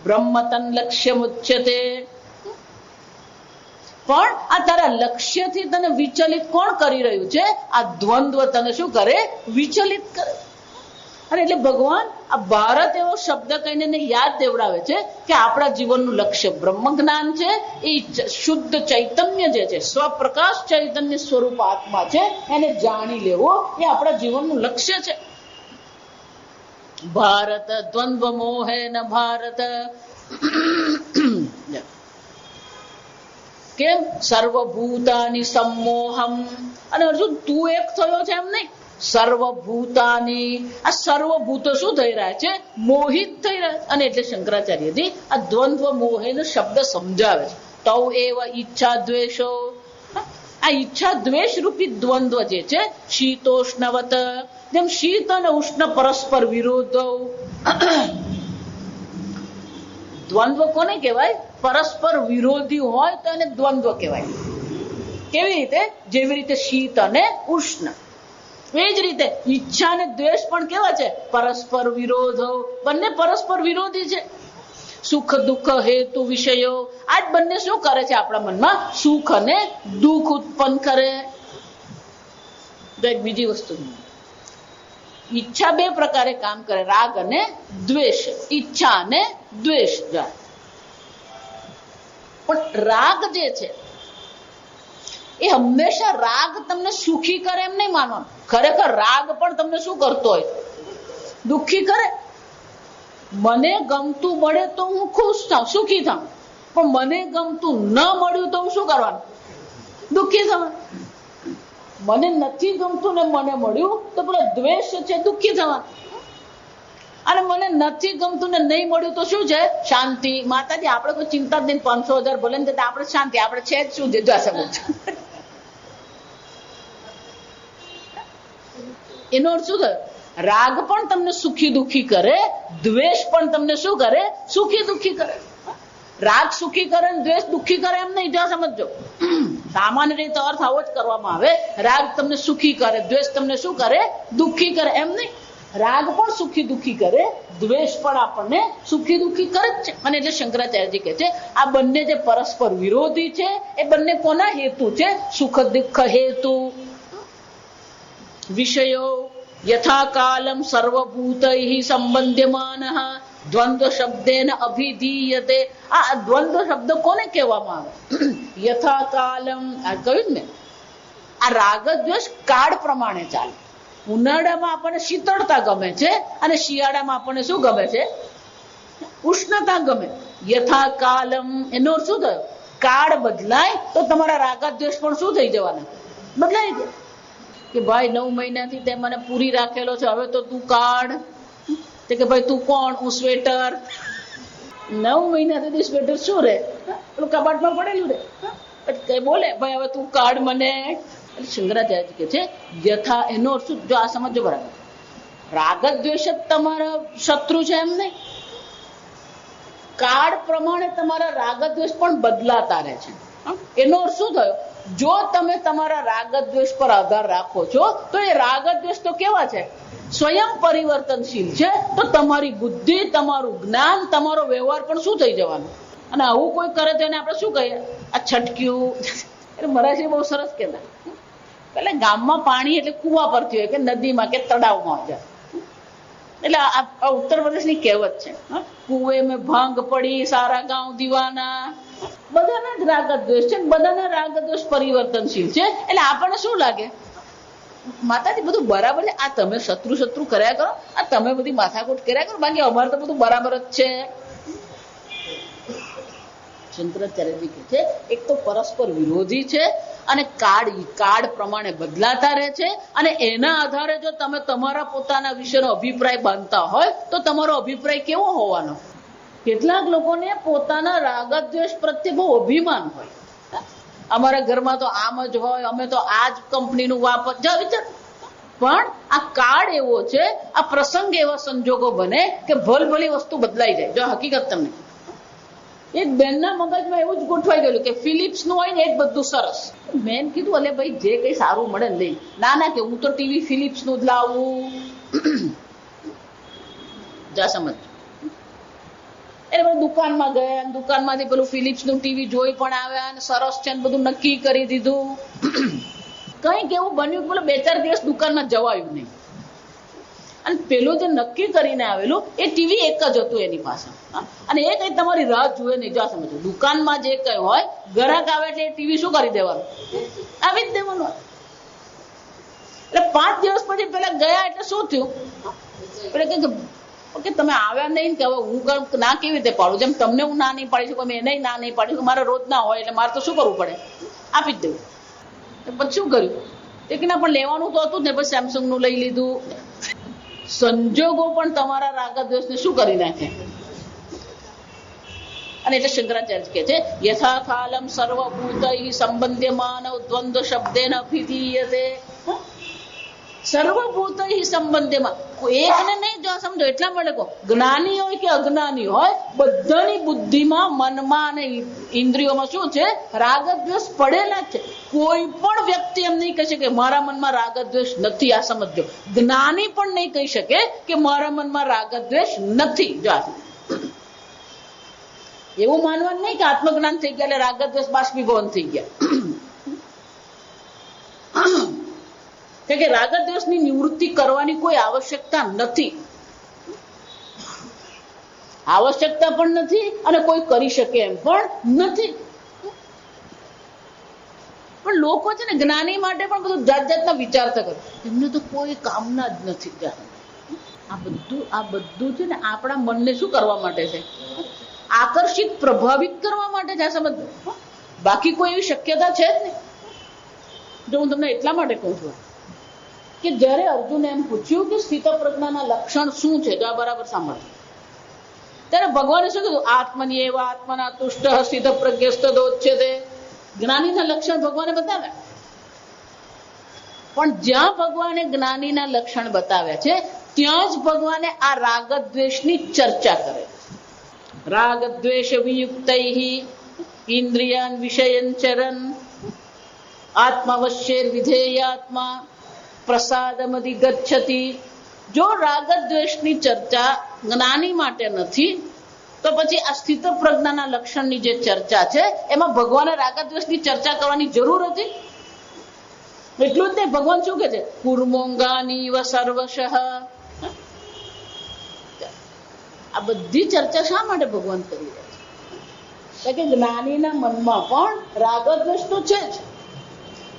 બ્રહ્મ તન લક્ષ્ય મુચ્યતે. પણ આ તારા લક્ષ્યથી તને વિચલિત કોણ કરી રહ્યું છે? આ દ્વંદ્વ તને શું કરે? વિચલિત કરે. અને એટલે ભગવાન આ ભારત એવો શબ્દ કહીને યાદ દેવડાવે છે કે આપણા જીવનનું લક્ષ્ય બ્રહ્મ જ્ઞાન છે. એ શુદ્ધ ચૈતન્ય જે છે, સ્વપ્રકાશ ચૈતન્ય સ્વરૂપ આત્મા છે, એને જાણી લેવો એ આપણા જીવનનું લક્ષ્ય છે. ભારત દ્વંદ્વ મોહેન ભારત. કેમ? સર્વભૂતાની સંમોહમ. અને અર્જુન તું એક થયો છે એમ નહીં, સર્વભૂતાની. આ સર્વભૂતો શું થઈ રહ્યા છે? મોહિત થઈ રહ્યા. અને એટલે શંકરાચાર્યજી આ દ્વંદ્વ મોહેનો શબ્દ સમજાવે છે. તૌ એવ ઈચ્છા દ્વેષો. આ ઈચ્છા દ્વેષ રૂપી દ્વંદ્વ જે છે, શીતોષ્ણવત. જેમ શીત અને ઉષ્ણ પરસ્પર વિરોધ. દ્વંદ્વ કોને કહેવાય? પરસ્પર વિરોધી હોય તો એને દ્વંદ્વ કહેવાય. કેવી રીતે? જેવી રીતે શીત અને ઉષ્ણ. એ જ રીતે ઈચ્છા અને દ્વેષ પણ કેવા છે? પરસ્પર વિરોધ. બંને પરસ્પર વિરોધી છે. સુખ દુઃખ હેતુ વિષયો. આજ બંને શું કરે છે? આપણા મનમાં સુખ અને દુઃખ ઉત્પન્ન કરે. બીજી વસ્તુ, ઈચ્છા 2 પ્રકારે કામ કરે, રાગ અને દ્વેષ. ઈચ્છા અને દ્વેષ. પણ રાગ જે છે એ હંમેશા રાગ તમને સુખી કરે એમ નહીં માનવાનું. ખરેખર રાગ પણ તમને શું કરતો હોય? દુઃખી કરે. મને ગમતું મળે તો હું ખુશ થાઉં, સુખી થાઉં. પણ મને ગમતું ન મળ્યું તો હું શું કરવાનું? દુઃખી થવાનું. મને નથી ગમતું ને મને મળ્યું તો પેલો દ્વેષ છે, દુઃખી થવાનું. અને મને નથી ગમતું ને નહીં મળ્યું તો શું છે? શાંતિ. માતાજી આપણે કોઈ ચિંતા જ નહીં, 500,000 ભલે ને આપણે શાંતિ. આપણે છે જ શું? એનો અર્થ શું થયો? રાગ પણ તમને સુખી દુખી કરે, દ્વેષ પણ તમને શું કરે? સુખી દુખી કરે. રાગ સુખી કરે ને દ્વેષ દુખી કરે એમ નહીં, જો સમજો. સામાન્ય રીતે અર્થ આવો જ કરવામાં આવે, રાગ તમને સુખી કરે, દ્વેષ તમને શું કરે? દુખી કરે, એમ નહીં. રાગ પણ સુખી દુખી કરે, દ્વેષ પણ આપણને સુખી દુખી કરે જ છે. અને એટલે શંકરાચાર્યજી કહે છે આ બંને જે પરસ્પર વિરોધી છે એ બંને કોના હેતુ છે? સુખ દુઃખ હેતુ. વિષયો યથા કાલમ સર્વભૂતૈઃ સંબંધ્યમાનઃ દ્વંદ્વ શબ્દેન અભિધીયતે. આ દ્વંદ્વ શબ્દ કોને કહેવામાં આવે? યથા કાલમ, આ કહ્યું ને, આ રાગ દ્વેષ કાળ પ્રમાણે ચાલે. ઉનાળામાં આપણને શીતળતા ગમે છે અને શિયાળામાં આપણને શું ગમે છે? ઉષ્ણતા ગમે. યથા કાલમ એનો શું થયો? કાળ બદલાય તો તમારા રાગદ્વેષ પણ શું થઈ જવાના? બદલાઈ જાય. કે ભાઈ 9 મહિનાથી તે મને પૂરી રાખેલો છે, હવે તો તું કાઢ. કે ભાઈ તું કોણ? હું સ્વેટર. 9 મહિનાથી સ્વેટર શું રે? પેલું કબાટમાં પડેલું રે. કઈ બોલે ભાઈ હવે તું કાઢ મને. શંકરાચાર્ય કે છે યથા, એનો શું? જો આ સમજો બરાબર, રાગદ્વેષ જ તમારા શત્રુ છે એમ નહીં. કાળ પ્રમાણે તમારા રાગદ્વેષ પણ બદલાતા રહે છે. એનો શું થયો? જો તમે તમારા રાગદ્વેષ પર આધાર રાખો છો તો એ રાગદ્વેષ તો કેવા છે? સ્વયં પરિવર્તનશીલ છે. તો તમારી બુદ્ધિ, તમારું જ્ઞાન, તમારો વ્યવહાર પણ શું થઈ જવાનો? અને આવું કોઈ કરે તો એને આપણે શું કહીએ? આ છટક્યું. એટલે મરાઠી બહુ સરસ કહેતા, એટલે ગામમાં પાણી એટલે કુવા પરથી હોય કે નદીમાં કે તળાવમાં જાય. એટલે આ ઉત્તર પ્રદેશની કહેવત છે, કુવે મેં ભાંગ પડી સારા ગાંવ દીવાના. બધાના જ રાગદ્વેષ છે, બધાના રાગદ્વેષ પરિવર્તનશીલ છે. એટલે આપણને શું લાગે? માતાજી બધું બરાબર છે, આ તમે શત્રુ કર્યા કરો, આ તમે બધી માથાકૂટ કર્યા કરો, બાકી અમારે તો બધું બરાબર જ છે. શંકરાચાર્યજી કહે છે એક તો પરસ્પર વિરોધી છે અને કાળ પ્રમાણે બદલાતા રહે છે. અને એના આધારે જો તમે તમારા પોતાના વિશેનો અભિપ્રાય બાંધતા હોય તો તમારો અભિપ્રાય કેવો હોવાનો? કેટલાક લોકોને પોતાના રાગદ્વેષ પ્રત્યે બહુ અભિમાન હોય. અમારા ઘરમાં તો આમ જ હોય, અમે તો આ જ કંપનીનું વાપર વિચાર. પણ આ કાળ એવો છે, આ પ્રસંગ એવા સંજોગો બને કે ભલભલી વસ્તુ બદલાઈ જાય. જો હકીકત તમને એક બેનના મગજમાં એવું જ ગોઠવાઈ ગયેલું કે ફિલિપ્સ નું હોય ને એ જ બધું સરસ. મેં કીધું અલે ભાઈ જે કઈ સારું મળે ને લઈ. ના કે હું તો ટીવી ફિલિપ્સ નું જ લાવું. જા સમજ. એટલે દુકાનમાં ગયા, દુકાનમાંથી પેલું ફિલિપ્સ નું ટીવી જોઈ પણ આવ્યા અને સરસ છે ને બધું નક્કી કરી દીધું. કઈક એવું બન્યું પેલું 2-4 દિવસ દુકાનમાં જવાયું નહીં. અને પેલું જે નક્કી કરીને આવેલું એ ટીવી એક જ હતું એની પાસે. અને એ કઈ તમારી રાહ જુએ નહીં. જો સમજો, દુકાનમાં જે કઈ હોય, ગ્રાહક આવે એટલે ટીવી શું કરી દેવાનું? આવી જ દેવાનું. એટલે 5 દિવસ પછી પેલા ગયા એટલે શું થયું? એટલે કે તમે આવ્યા નહીં કે હવે હું ના કેવી રીતે પાડું? જેમ તમને હું ના નહીં પાડી શકું, એને ના નહીં પાડી શકું. મારે રોજ ના હોય એટલે મારે તો શું કરવું પડે? આપી જ દેવું. પછી શું કર્યું? એક ના પણ લેવાનું તો હતું જ ને, પછી સેમસંગ નું લઈ લીધું. સંજોગો પણ તમારા રાગદ્વેષને શું કરી નાખે? અને એટલે શંકરાચાર્ય કહે છે યથા કાલમ સર્વભૂતૈઃ સંબંધ્યમાન દ્વંદ્વ શબ્દેન અભિધીયતે. સર્વભૂતૈઃ સંબંધ્યમાન, એકને નહીં. જો સમજો, એટલા માટે કહો, જ્ઞાની હોય કે અજ્ઞાની હોય, બધાની બુદ્ધિમાં, મનમાં અને ઇન્દ્રિયોમાં શું છે? રાગદ્વેષ પડેલા જ છે. કોઈ પણ વ્યક્તિ એમ નહીં કહી શકે મારા મનમાં રાગદ્વેષ નથી. આ સમજો, જ્ઞાની પણ નહીં કહી શકે કે મારા મનમાં રાગદ્વેષ નથી. જો એવું માનવાનું નહીં કે આત્મજ્ઞાન થઈ ગયા એટલે રાગદ્વેષ બાષ્પીભવન થઈ ગયા. કે રાગદ્વેષની નિવૃત્તિ કરવાની કોઈ આવશ્યકતા નથી. આવશ્યકતા પણ નથી અને કોઈ કરી શકે એમ પણ નથી. પણ લોકો છે ને જ્ઞાની માટે પણ બધું જાત જાતના વિચારતા કરે. એમને તો કોઈ કામના જ નથી. આ બધું છે ને આપણા મનને શું કરવા માટે છે? આકર્ષિત, પ્રભાવિત કરવા માટે છે. આ સમજ. બાકી કોઈ એવી શક્યતા છે જ નહીં. જો હું તમને એટલા માટે કહું છું કે જયારે અર્જુને એમ પૂછ્યું કે સ્થિત પ્રજ્ઞાના લક્ષણ શું છે, તો આ બરાબર સાંભળો. ત્યારે ભગવાને શું કીધું? આત્મની એવા આત્મના તુષ્ટ સ્થિત પ્રજ્ઞસ્તદોચ્યતે. જ્ઞાનીના લક્ષણ ભગવાને બતાવ્યા. પણ જ્યાં ભગવાને જ્ઞાનીના લક્ષણ બતાવ્યા છે ત્યાં જ ભગવાને આ રાગ દ્વેષની ચર્ચા કરે. રાગ દ્વેષ વિયુક્તૈ ઇન્દ્રિયાન વિષયન ચરન આત્માવશ્યેર વિધેયાત્મા પ્રસાદમધિગચ્છતિ. જો રાગ દ્વેષની ચર્ચા જ્ઞાની માટે નથી તો પછી આ સ્થિત પ્રજ્ઞાના લક્ષણની જે ચર્ચા છે એમાં ભગવાને રાગ દ્વેષની ચર્ચા કરવાની જરૂર હતી? એટલું જ નહીં, ભગવાન શું કે છે? કુર્મોંગાની વ સર્વશઃ. આ બધી ચર્ચા શા માટે ભગવાન કરી રહ્યા છે? કે જ્ઞાનીના મનમાં પણ રાગ દ્વેષ તો છે જ,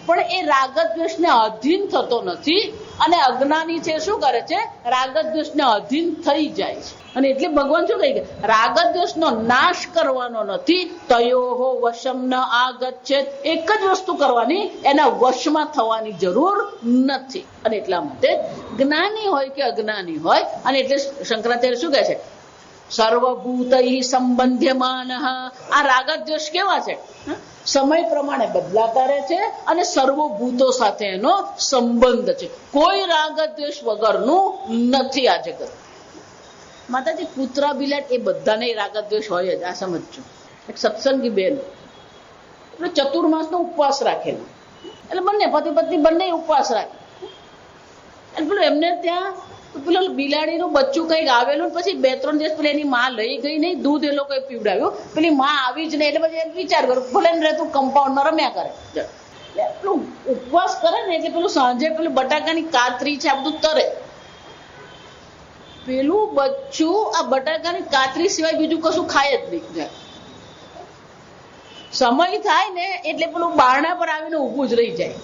પણ એ રાગ દ્વેષને અધીન થતો નથી, અને અજ્ઞાની છે શું કરે છે? રાગ દ્વેષને અધીન થઈ જાય છે. અને એટલે ભગવાન શું કહે? રાગ દ્વેષનો નાશ કરવાનો નથી, તયોહો વશમ ન આગચ્છેત. એક જ વસ્તુ કરવાની, એના વશમાં થવાની જરૂર નથી. અને એટલા માટે જ્ઞાની હોય કે અજ્ઞાની હોય, અને એટલે શંકરાચાર્ય શું કહે છે? સર્વભૂતૈ સંબંધ્યમાન. આ રાગ દ્વેષ કેવા છે? સમય પ્રમાણે બદલાતા રહે છે અને સર્વભૂતો સાથે એનો સંબંધ છે. કોઈ રાગ દ્વેષ વગરનું નથી આ જગત. માતાજી, કૂતરા બિલાટ એ બધાને રાગ દ્વેષ હોય જ. આ સમજજો. એક સત્સંગી બેન ચતુર્માસનો ઉપવાસ રાખેલો, એટલે બંને પતિ પત્ની બંને ઉપવાસ રાખે. એટલે પેલું એમને ત્યાં પેલું બિલાડીનું બચ્ચું કઈક આવેલું, પછી 2-3 દિવસ પેલા એની માં લઈ ગઈ નહીં, દૂધ એ લોકોએ પીવડાવ્યું, પેલી માં આવી જ નહીં. એટલે પછી વિચાર કરો, ભલે ને રહેતું કમ્પાઉન્ડમાં રમ્યા કરે. પેલું ઉપવાસ કરે ને એટલે પેલું સાંજે પેલું બટાકાની કાતરી છે આ બધું તરે. પેલું બચ્ચું આ બટાકાની કાતરી સિવાય બીજું કશું ખાય જ નહીં. સમય થાય ને એટલે પેલું બારણા પર આવીને ઊભું જ રહી જાય.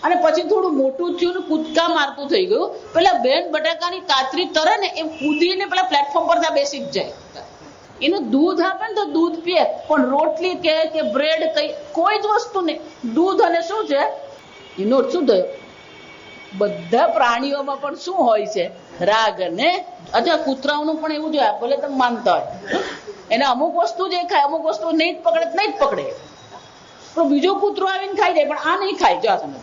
અને પછી થોડું મોટું થયું ને કૂદકા મારતું થઈ ગયું. પેલા બેન બટાકાની કાતરી તરે ને એ કૂદીને પેલા પ્લેટફોર્મ પર ત્યાં બેસી જ જાય. એનું દૂધ આપે ને તો દૂધ પીએ, પણ રોટલી કે બ્રેડ કઈ કોઈ જ વસ્તુ નહીં. દૂધ અને શું છે એનો શું થયો? બધા પ્રાણીઓમાં પણ શું હોય છે? રાગ. અને અથવા કૂતરાઓનું પણ એવું જોઈએ, ભલે તમે માનતા હોય, એને અમુક વસ્તુ જે ખાય અમુક વસ્તુ નહીં જ પકડે નહીં જ પકડે. પણ બીજો કૂતરો આવીને ખાઈ જાય, પણ આ નહીં ખાય. જો આ સમજ.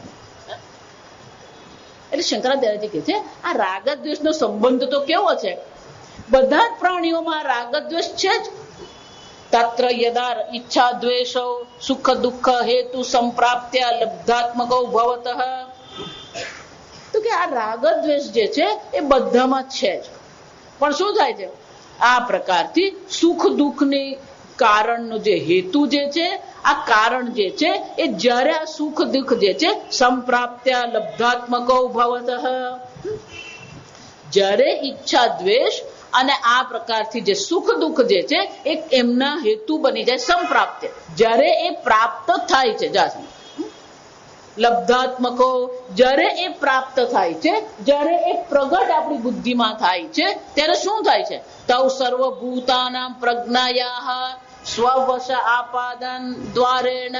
એટલે શંકરાચાર્યજી કહે છે આ રાગ દ્વેષનો સંબંધ તો કેવો છે? બધા જ પ્રાણીઓમાં રાગ દ્વેષ છે જ. તત્ર યદા ઈચ્છા દ્વેષો સુખ દુઃખ હેતુ સંપ્રાપ્ત્યા લબ્ધાત્મકો ભવતઃ. તો કે આ રાગ દ્વેષ જે છે એ બધામાં છે જ. પણ શું થાય છે? આ પ્રકારથી સુખ દુઃખની કારણનો જે હેતુ જે છે, આ કારણ જે છે એ જ્યારે આ સુખ દુઃખ જે છે સંપ્રાપ્ત્યા લબ્ધાત્મકો ભવતઃ, જ્યારે ઈચ્છા દ્વેષ અને આ પ્રકારથી જે સુખ દુઃખ જે છે એ એમના હેતુ બની જાય. સંપ્રાપ્ત્ય, જ્યારે એ પ્રાપ્ત થાય છે. લબ્ધાત્મકો, જ્યારે એ પ્રાપ્ત થાય છે, જ્યારે એ પ્રગટ આપણી બુદ્ધિમાં થાય છે, ત્યારે શું થાય છે? તૌ સર્વભૂતાનાં પ્રજ્ઞાયાઃ સ્વવશ આપાદન દ્વારેણ.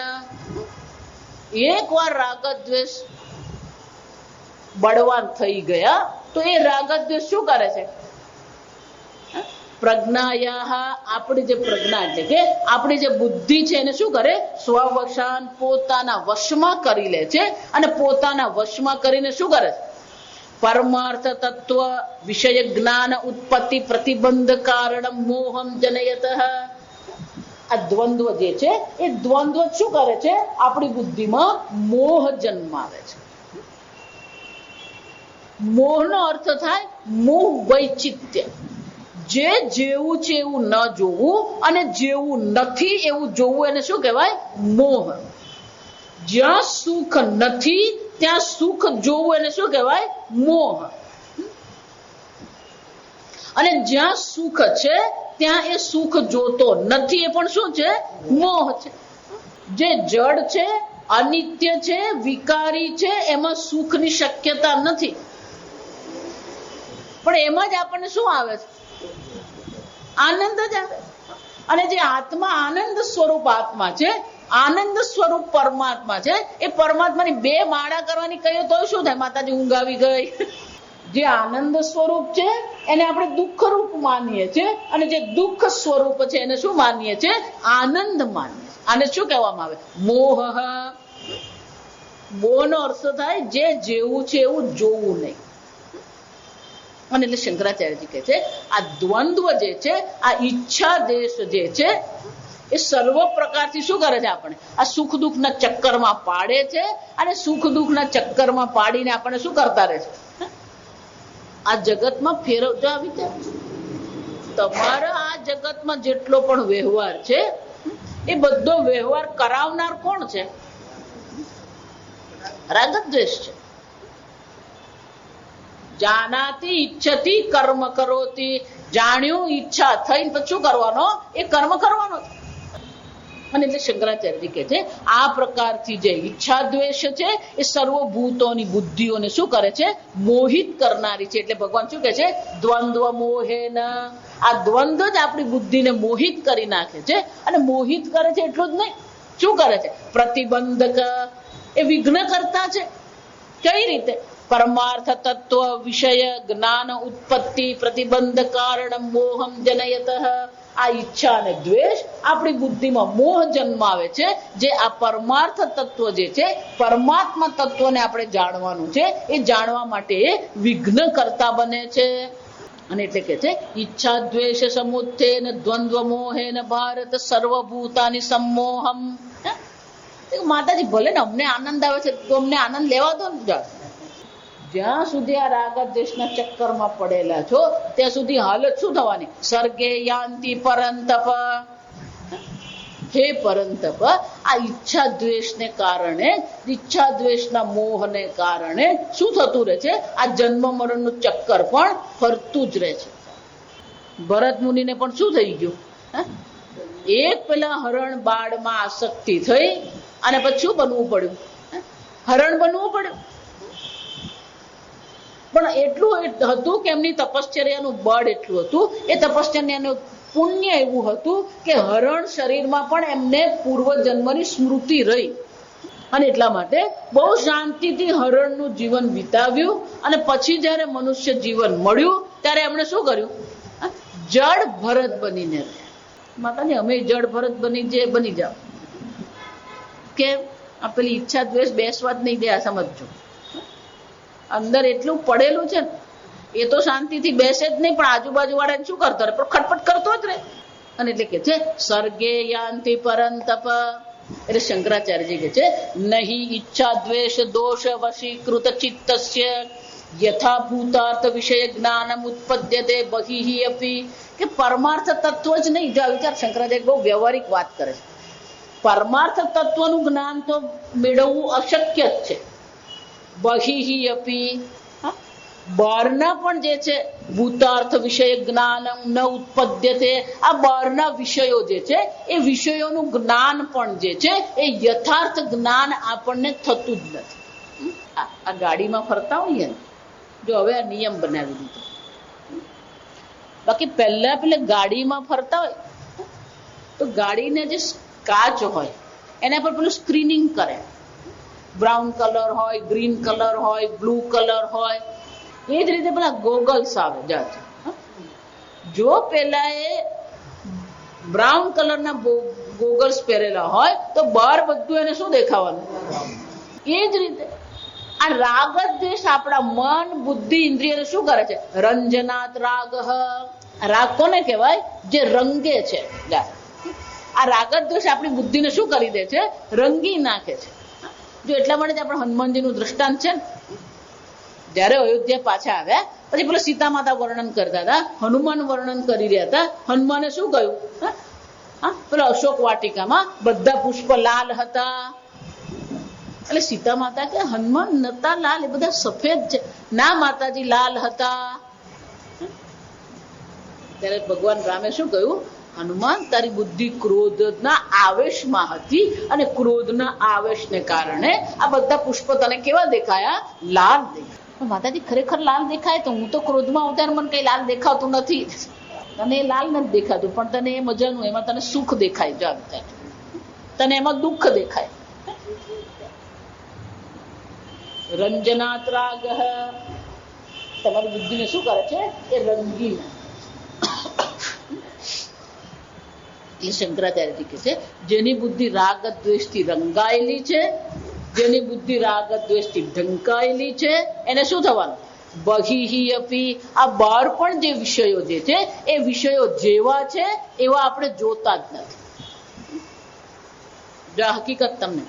એકવાર રાગ દ્વેષ બળવાન થઈ ગયા તો એ રાગ દ્વેષ શું કરે છે? પ્રજ્ઞાયાઃ, આપણી જે પ્રજ્ઞા એટલે કે આપણી જે બુદ્ધિ છે એને શું કરે? સ્વવશાન, પોતાના વશમાં કરી લે છે. અને પોતાના વશમાં કરીને શું કરે છે? પરમાર્થ તત્વ વિષય જ્ઞાન ઉત્પત્તિ પ્રતિબંધ કારણ મોહમ જનયતઃ. આ દ્વંદ્વ જે છે એ દ્વંદ્વ શું કરે છે? આપણી બુદ્ધિમાં મોહ જન્માવે છે. મોહનો અર્થ થાય મોહ વૈચિત્ય. જે જેવું છે એવું ન જોવું અને જેવું નથી એવું જોવું, એને શું કહેવાય? મોહ. જ્યાં સુખ નથી ત્યાં સુખ જોવું, એને શું કહેવાય? મોહ. અને જ્યાં સુખ છે ત્યાં એ સુખ જોતો નથી, એ પણ શું છે? મોહ છે. જે જડ છે, અનિત્ય છે, વિકારી છે, એમાં સુખની શક્યતા નથી. પણ એમાં જ આપણને શું આવે છે? આનંદ જ આવે. અને જે આત્મા આનંદ સ્વરૂપ આત્મા છે, આનંદ સ્વરૂપ પરમાત્મા છે, એ પરમાત્માની 2 માળા કરવાની કહીએ તો શું થાય? માતાજી ઊંઘ આવી ગઈ. જે આનંદ સ્વરૂપ છે એને આપણે દુઃખ રૂપ માનીએ છીએ, અને જે દુઃખ સ્વરૂપ છે એને શું માનીએ છીએ? આનંદ માનીએ. આને શું કહેવામાં આવે? મોહ. મોહનો અર્થ થાય જે જેવું છે એવું જોવું નહીં. અને એટલે શંકરાચાર્યજી કહે છે આ દ્વંદ્વ જે છે, આ ઈચ્છા દેશ જે છે, એ સર્વ પ્રકારથી શું કરે છે? આપણે આ સુખ દુઃખના ચક્કરમાં પાડે છે. અને સુખ દુઃખના ચક્કરમાં પાડીને આપણે શું કરતા રહે છે? આ જગતમાં ફેરવતા આવી જાય. તમારા આ જગતમાં જેટલો પણ વ્યવહાર છે એ બધો વ્યવહાર કરાવનાર કોણ છે? રાગ દ્વેષ છે. જાનાતી ઈચ્છતી કર્મ કરોતી, જાણ્યું ઈચ્છા થઈને પછી શું કરવાનો? એ કર્મ કરવાનો. અને એટલે શંકરાચાર્યજી કહે છે આ પ્રકારથી જે ઈચ્છા દ્વેષ છે એ સર્વભૂતોની બુદ્ધિઓને શું કરે છે? મોહિત કરનારી છે. એટલે ભગવાન શું કહે છે? દ્વંદ્વ મોહેન. આ દ્વંદ્વ જ આપણી બુદ્ધિને મોહિત કરી નાખે છે. અને મોહિત કરે છે એટલું જ નહીં, શું કરે છે? પ્રતિબંધક, એ વિઘ્ન કરતા છે. કઈ રીતે? પરમાર્થ તત્વ વિષય જ્ઞાન ઉત્પત્તિ પ્રતિબંધ કારણ મોહમ જનયત. આ ઈચ્છા અને દ્વેષ આપણી બુદ્ધિમાં મોહ જન્માવે છે. જે આ પરમાર્થ તત્વ જે છે, પરમાત્મા તત્વને આપણે જાણવાનું છે, એ જાણવા માટે વિઘ્ન કરતા બને છે. અને એટલે કે છે ઈચ્છા દ્વેષ સમુત્થેન દ્વંદ્વ મોહેન ભારત સર્વભૂતાની સંમોહમ. માતાજી ભલે ને અમને આનંદ આવે છે તો અમને આનંદ લેવા દો ને. જ્યાં સુધી આ રાગ દ્વેષના ચક્કરમાં પડેલા છો ત્યાં સુધી હાલત શું થવાની? સર્ગે યાંતિ પરંતપ. હે પરંતપ, આ ઈચ્છા દ્વેષને કારણે, ઈચ્છા દ્વેષના મોહને કારણે શું થતું રહે છે? આ જન્મ મરણનું ચક્કર પણ ફરતું જ રહે છે. ભરત મુનિને પણ શું થઈ ગયું? એક પેલા હરણ બાળમાં આસક્તિ થઈ અને પછી શું બનવું પડ્યું? હરણ બનવું પડ્યું. પણ એટલું હતું કે એમની તપશ્ચર્યાનું બળ એટલું હતું, એ તપશ્ચર્યાનું પુણ્ય એવું હતું કે હરણ શરીરમાં પણ એમને પૂર્વજન્મની સ્મૃતિ રહી. અને એટલા માટે બહુ શાંતિથી હરણનું જીવન વિતાવ્યું. અને પછી જયારે મનુષ્ય જીવન મળ્યું ત્યારે એમણે શું કર્યું? જડ ભરત બનીને રહ્યા. માતાજી અમે જડ ભરત બની જાઓ. કેમ? આ પેલી ઈચ્છા દ્વેષ બેસવા જ નહીં દે. આ સમજો, અંદર એટલું પડેલું છે ને, એ તો શાંતિથી બેસે જ નહીં, પણ આજુબાજુ વાળાને શું કરતો રહે? પણ ખટપટ કરતો જ રહે. અને એટલે કે છે સર્ગે યાંતિ પરંતપ. એટલે શંકરાચાર્યજી કે છે નહીં ઈચ્છા દ્વેષ દોષ વશીકૃત ચિત્તસ્ય યથા ભૂતાર્થ વિષય જ્ઞાનમ ઉત્પદ્યતે બહિઃ અપી. કે પરમાર્થ તત્વ જ નહીં. જો વિચાર, શંકરાચાર્ય બહુ વ્યવહારિક વાત કરે છે. પરમાર્થ તત્વનું જ્ઞાન તો મેળવવું અશક્ય જ છે. બહિઃ અપી, બહારના પણ જે છે ભૂતાર્થ વિષય જ્ઞાન ન ઉત્પદ્યતે. આ બહારના વિષયો જે છે એ વિષયોનું જ્ઞાન પણ જે છે એ યથાર્થ જ્ઞાન આપણને થતું જ નથી. આ ગાડીમાં ફરતા હોઈએ ને, જો હવે આ નિયમ બનાવી દીધો. બાકી પહેલા પેલે ગાડીમાં ફરતા હોય તો ગાડીને જે કાચ હોય એના પર પેલું સ્ક્રીનિંગ કરે. બ્રાઉન કલર હોય, ગ્રીન કલર હોય, બ્લુ કલર હોય. એ જ રીતે પેલા ગોગલ્સ આવે. જો પેલા એ બ્રાઉન કલરના ગોગલ્સ પહેરેલા હોય તો બહાર બધું એને શું દેખાવાનું? એ જ રીતે આ રાગ દ્વેષ આપણા મન બુદ્ધિ ઇન્દ્રિયને શું કરે છે? રંજનાત રાગ. રાગ કોને કહેવાય? જે રંગે છે. આ રાગ દ્વેષ આપણી બુદ્ધિને શું કરી દે છે? રંગી નાખે છે. જો એટલા માટે આપણે હનુમાનજીનું દ્રષ્ટાંત છે ને, જયારે અયોધ્યા પાછા આવ્યા પછી પેલા સીતા માતા વર્ણન કરતા હતા, હનુમાન વર્ણન કરી રહ્યા હતા. હનુમાને શું કહ્યું? પેલા અશોક વાટિકામાં બધા પુષ્પ લાલ હતા. એટલે સીતા માતા કે હનુમાન નતા લાલ, એ બધા સફેદ છે. ના માતાજી, લાલ હતા. ત્યારે ભગવાન રામે શું કહ્યું? હનુમાન, તારી બુદ્ધિ ક્રોધના આવેશમાં હતી અને ક્રોધના આવેશને કારણે આ બધા પુષ્પ તને કેવા દેખાયા? લાલ દેખાય. માતાજી ખરેખર લાલ દેખાય? તો હું તો ક્રોધમાં આવું ત્યારે મને કઈ લાલ દેખાતું નથી. તને એ લાલ નથી દેખાતું, પણ તને એ મજાનું, એમાં તને સુખ દેખાય. જો તને એમાં દુઃખ દેખાય. રંજનાત રાગ. તમારી બુદ્ધિને શું કરે છે? એ રંગીન. એટલે શંકરાચાર્યજી કહે છે જેની બુદ્ધિ રાગ દ્વેષથી રંગાયેલી છે જેની બુદ્ધિ રાગ દ્વેષથી ઢંકાયેલી છે એને શું થવાનું? બહિહી અપી, આ બહાર પણ જે વિષયો જે છે એ વિષયો જેવા છે એવા આપણે જોતા જ નથી. જો હકીકત તમને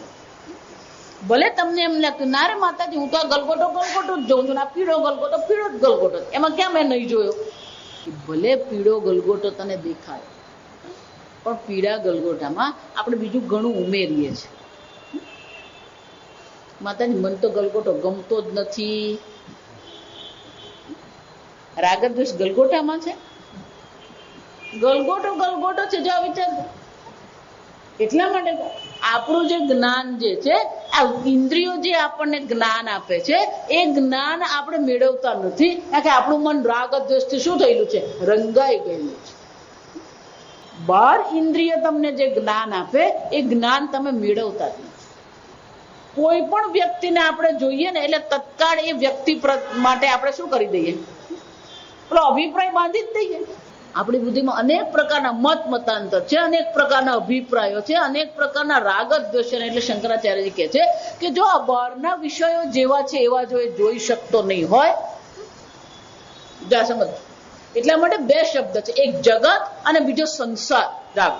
ભલે તમને એમ લાગતું ના રે માતાજી હું તો આ ગલગોટો જ જોઉં છું, આ પીળો ગલગોટો જ ગલગોટો, એમાં ક્યાં મેં નહીં જોયો? ભલે પીળો ગલગોટો તને દેખાય પણ પીળા ગલગોટામાં આપણે બીજું ઘણું ઉમેરીએ છીએ. માતાજી મને તો ગલગોટો ગમતો જ નથી. રાગ દ્વેષ ગલગોટામાં છે? ગલગોટો છે. જો વિચાર, એટલા માટે આપણું જે જ્ઞાન જે છે, આ ઇન્દ્રિયો જે આપણને જ્ઞાન આપે છે એ જ્ઞાન આપણે મેળવતા નથી. કારણ કે આપણું મન રાગ દ્વેષથી શું થયેલું છે? રંગાઈ ગયેલું છે. બહાર ઇન્દ્રિય તમને જે જ્ઞાન આપે એ જ્ઞાન તમે મેળવતા જ નથી. કોઈ પણ વ્યક્તિને આપણે જોઈએ ને એટલે તત્કાળ એ વ્યક્તિ માટે આપણે શું કરી દઈએ? પેલો અભિપ્રાય બાંધી જ દઈએ. આપણી બુદ્ધિમાં અનેક પ્રકારના મતાંતર છે, અનેક પ્રકારના અભિપ્રાયો છે, અનેક પ્રકારના રાગ દ્વેષ. એટલે શંકરાચાર્યજી કહે છે કે જો આ બહારના વિષયો જેવા છે એવા જો એ જોઈ શકતો નહીં હોય, જા સમજ. એટલા માટે બે શબ્દ છે, એક જગત અને બીજો સંસાર. રાગ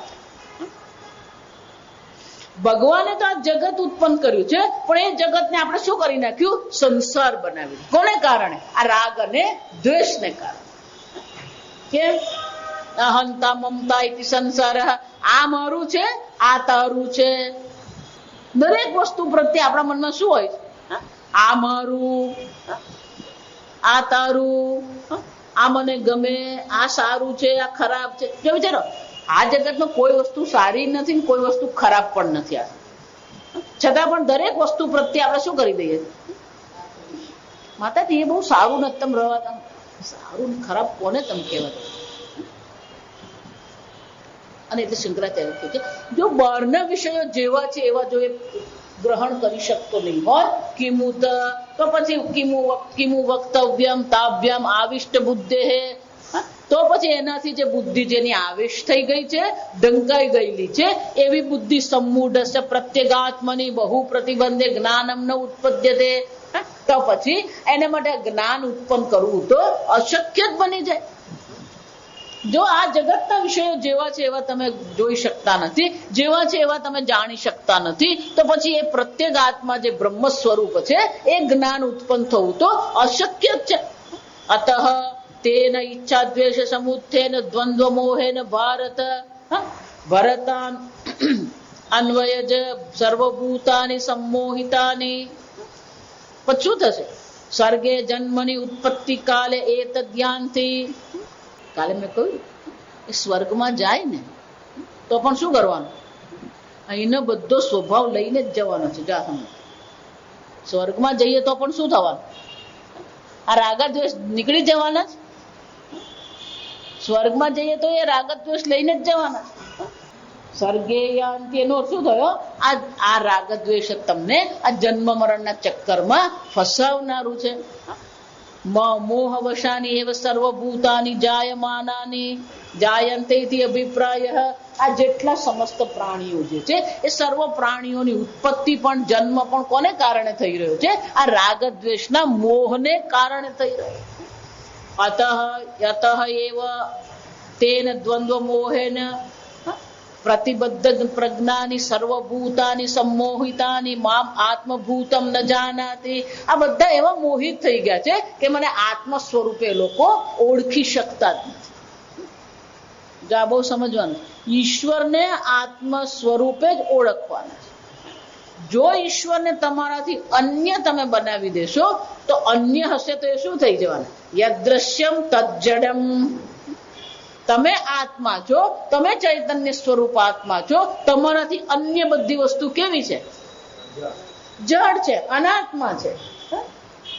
ભગવાને તો આ જગત ઉત્પન્ન કર્યું છે પણ એ જગતને આપણે શું કરી નાખ્યું? સંસાર બનાવ્યું. કોને કારણે? આ રાગ અને દ્વેષને કારણે. કેમ? અહંતા મમતા ઇતિ સંસાર. આ મારું છે, આ તારું છે. દરેક વસ્તુ પ્રત્યે આપણા મનમાં શું હોય? આ મારું, આ તારું, આ મને ગમે, આ સારું છે, આ ખરાબ છે. જો વિચારો, આ જગતમાં કોઈ વસ્તુ સારી નથી, કોઈ વસ્તુ ખરાબ પણ નથી. છતાં પણ દરેક વસ્તુ પ્રત્યે આપણે શું કરી દઈએ? માતાજી એ બહુ સારું નથી, તમે રહેવા. સારું ખરાબ કોને તમે કહેવા? અને એટલે શંકરાચાર્ય કહે છે જો બહારના વિષયો જેવા છે એવા જો એ ગ્રહણ કરી શકતો નહીં હોય, કિમુત તો પછી કિમુ વક્તવ્યમ તાભ્યમ આવિષ્ટ બુદ્ધે, તો પછી એનાથી જે બુદ્ધિ જેની આવેશ થઈ ગઈ છે, ઢંકાઈ ગયેલી છે, એવી બુદ્ધિ સમૂઢ પ્રત્યેગાત્મની બહુ પ્રતિબંધે જ્ઞાનમ ન ઉત્પદ્યતે. તો પછી એને માટે જ્ઞાન ઉત્પન્ન કરવું તો અશક્ય જ બની જાય. જો આ જગતના વિષયો જેવા છે એવા તમે જોઈ શકતા નથી, જેવા છે એવા તમે જાણી શકતા નથી, તો પછી એ પ્રત્યેક આત્મા જે બ્રહ્મ સ્વરૂપ છે એ જ્ઞાન ઉત્પન્ન થવું તો અશક્ય જ છે. અતઃ તેન ઈચ્છા દ્વેષ સમુત્થેન દ્વંદ્વ મોહેન ભારત ભરતાન અન્વયજ સર્વભૂતાની સંમોહિતાની. પછી શું થશે? સર્ગે જન્મની ઉત્પત્તિ કાલે એત જ્ઞાનથી. કાલે મેં કહ્યું એ સ્વર્ગમાં જાય ને તો પણ શું કરવાનું? અહીંનો બધો સ્વભાવ લઈને જ જવાનો છે. જા સમજ. સ્વર્ગમાં જઈએ તો પણ શું થવાનું? આ રાગ દ્વેષ નીકળી જવાના જ. સ્વર્ગમાં જઈએ તો એ રાગ દ્વેષ લઈને જ જવાના. સ્વર્ગે યાંતિ એનો શું થયો? આ રાગ દ્વેષ તમને આ જન્મ મરણના ચક્કરમાં ફસાવનારું છે. મોહવશાની એવ સર્વભૂતાની જાયમાનાની જાયંતે અભિપ્રાય. આ જેટલા સમસ્ત પ્રાણીઓ જે છે એ સર્વ પ્રાણીઓની ઉત્પત્તિ પણ જન્મ પણ કોને કારણે થઈ રહ્યો છે? આ રાગ દ્વેષના મોહને કારણે થઈ રહ્યો. અતઃ એવ તેન દ્વંદ્વ મોહેન પ્રતિબદ્ધ પ્રજ્ઞાની સર્વભૂતાની સંમોહિતાની મામ આત્મભૂતમ ન જાનાતિ. આ બધા એવા મોહિત થઈ ગયા છે કે મને આત્મ સ્વરૂપે લોકો ઓળખી શકતા જ નથી. જા બહુ સમજવાનું. ઈશ્વરને આત્મ સ્વરૂપે જ ઓળખવાના છે. જો ઈશ્વરને તમારાથી અન્ય તમે બનાવી દેશો તો અન્ય હશે તો એ શું થઈ જવાના? યદ્રશ્યમ તજ્જડમ. તમે આત્મા છો, તમે ચૈતન્ય સ્વરૂપ આત્મા છો, તમારાથી અન્ય બધી વસ્તુ કેવી છે? જડ છે, અનાત્મા છે.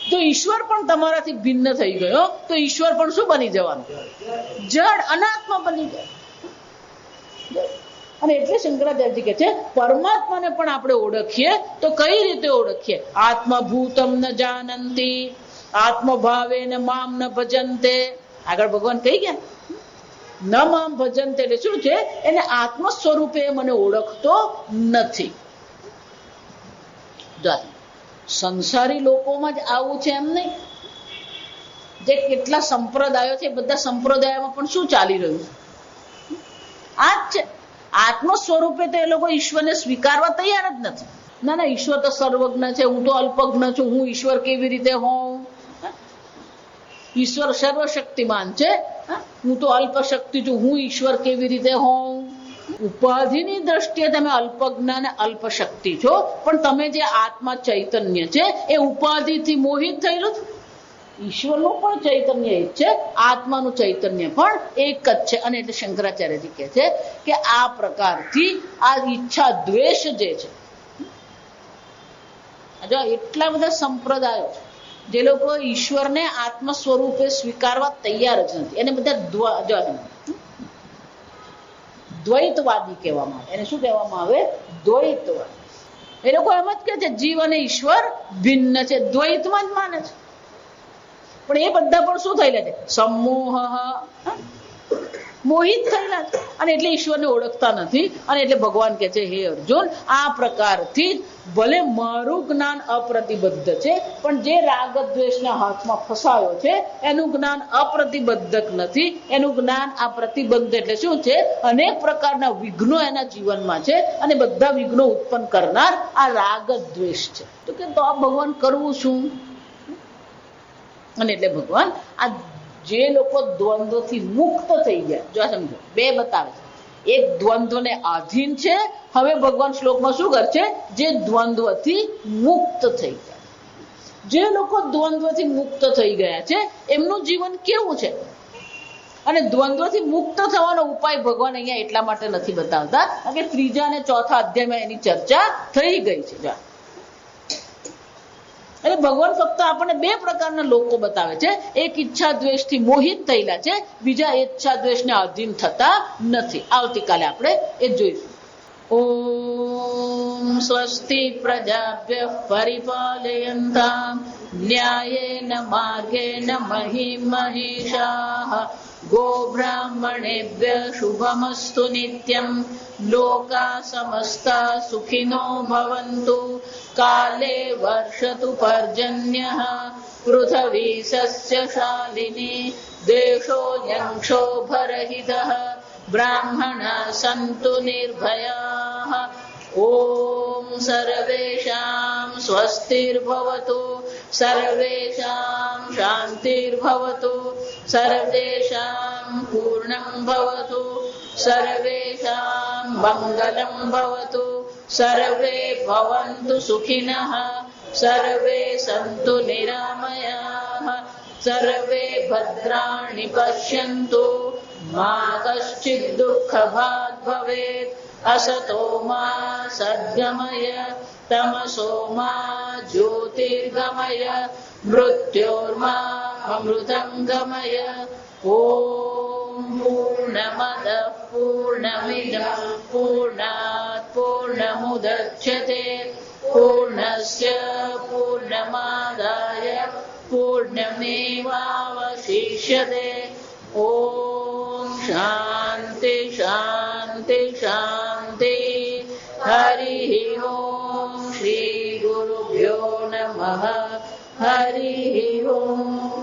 તો ઈશ્વર પણ તમારાથી ભિન્ન થઈ ગયો તો ઈશ્વર પણ શું બની જવાનું? જડ, અનાત્મા બની જાય. અને એટલે શંકરાચાર્યજી કહે છે પરમાત્માને પણ આપણે ઓળખીએ તો કઈ રીતે ઓળખીએ? આત્મભૂતમ ન જાનંતી આત્મભાવે ન મામ ન ભજન્તે. આગળ ભગવાન કહી ગયા ન મામ ભજન્તે એટલે શું છે? એને આત્મ સ્વરૂપે મને ઓળખતો નથી. સંસારી લોકોમાં જ આવું છે એમ નહીં. જે કેટલા સંપ્રદાયો છે બધા સંપ્રદાયોમાં પણ શું ચાલી રહ્યું છે? આ જ છે. આત્મ સ્વરૂપે તો એ લોકો ઈશ્વરને સ્વીકારવા તૈયાર જ નથી. ના, ઈશ્વર તો સર્વજ્ઞ છે, હું તો અલ્પજ્ઞ છું, હું ઈશ્વર કેવી રીતે હોઉં? ઈશ્વર સર્વશક્તિમાન છે, હું તો અલ્પશક્તિ છું, હું ઈશ્વર કેવી રીતે હોઉં? ઉપાધિની દ્રષ્ટિએ તમે અલ્પજ્ઞ અને અલ્પશક્તિ છો, પણ તમે જે આત્મા ચૈતન્ય છે એ ઉપાધિથી મોહિત થયેલું છે. ઈશ્વરનું પણ ચૈતન્ય એક છે, આત્માનું ચૈતન્ય પણ એક જ છે. અને એટલે શંકરાચાર્યજી કહે છે કે આ પ્રકારથી આ ઈચ્છા દ્વેષ જે છે, જો એટલા બધા સંપ્રદાયો જે લોકો ઈશ્વરને આત્મ સ્વરૂપે સ્વીકારવા તૈયાર જ નથી, એને બધા દ્વૈતવાદી કહેવામાં આવે. એને શું કહેવામાં આવે? દ્વૈતવાદ. એ લોકો એમ જ કે છે જીવ અને ઈશ્વર ભિન્ન છે, દ્વૈતમાં જ માને છે. પણ એ બધા પણ શું થયેલા છે? સમૂહ મોહિત થયેલા છે, અને એટલે ઈશ્વરને ઓળખતા નથી. અને એટલે ભગવાન કહે છે હે અર્જુન, આ પ્રકારથી ભલે મારું જ્ઞાન અપ્રતિબદ્ધ છે, પણ જે રાગ દ્વેષના હાથમાં ફસાયો છે એનું જ્ઞાન અપ્રતિબદ્ધક નથી. એનું જ્ઞાન આ પ્રતિબદ્ધ એટલે શું છે? અનેક પ્રકારના વિઘ્નો એના જીવનમાં છે, અને બધા વિઘ્નો ઉત્પન્ન કરનાર આ રાગ દ્વેષ છે. તો કે તો આ ભગવાન કરવું શું? અને એટલે ભગવાન આ જે લોકો દ્વંદ્વથી મુક્ત થઈ ગયા, જો સમજો બે બતાવે છે. એક દ્વંદ્વને આધીન છે. હવે ભગવાન શ્લોકમાં શું કરશે? જે દ્વંદ્વથી મુક્ત થઈ ગયા. જે લોકો દ્વંદ્વથી મુક્ત થઈ ગયા છે એમનું જીવન કેવું છે? અને દ્વંદ્વથી મુક્ત થવાનો ઉપાય ભગવાન અહીંયા એટલા માટે નથી બતાવતા કે ત્રીજા અને ચોથા અધ્યાયમાં એની ચર્ચા થઈ ગઈ છે. એટલે ભગવાન ફક્ત આપણને બે પ્રકારના લોકો બતાવે છે. એક ઈચ્છા દ્વેષથી મોહિત થયેલા છે, બીજા ઈચ્છા દ્વેષને આધીન થતા નથી. આવતીકાલે આપણે એ જોઈશું. ઓમ સ્વસ્તિ પ્રજાભ્યઃ પરિપાલયન્તામ ન્યાયેન માર્ગેણ મહિં મહિષાઃ ગોબ્રાહ્મણેભ્યઃ શુભમસ્તુ નિત્યં લોકા સમસ્તા સુખિનો ભવન્તુ કાલે વર્ષતુ પર્જન્યઃ પૃથ્વી સસ્યશાલિની દેશોऽયં ક્ષોભરહિતઃ બ્રાહ્મણા સંતુ નિર્ભયાઃ ઓમ સર્વેષાં સ્વસ્તિર્ભવતુ સર્વેષાં શાંતિર્ભવતુ સર્વેષાં પૂર્ણં ભવતુ સર્વેષાં મંગલં ભવતુ સર્વે ભવन्तુ સુખિનઃ સર્વે સन्तુ નિરામયાઃ સર્વે ભદ્રાણિ પશ્યन्तુ મા કશ્ચિદ દુઃખભાગ ભવેत् असतो मा सद्गमय तमसो मा ज्योतिर्गमय मृत्योर्मा अमृतं गमय ओम पूर्णमद पूर्णमिदं पूर्णात् पूर्णमुदच्यते पूर्णस्य पूर्णमादाय पूर्णमेवावशिष्यते ओम शांति शांति शांति हरि ओम श्री गुरुभ्यो नमः हरि ओम।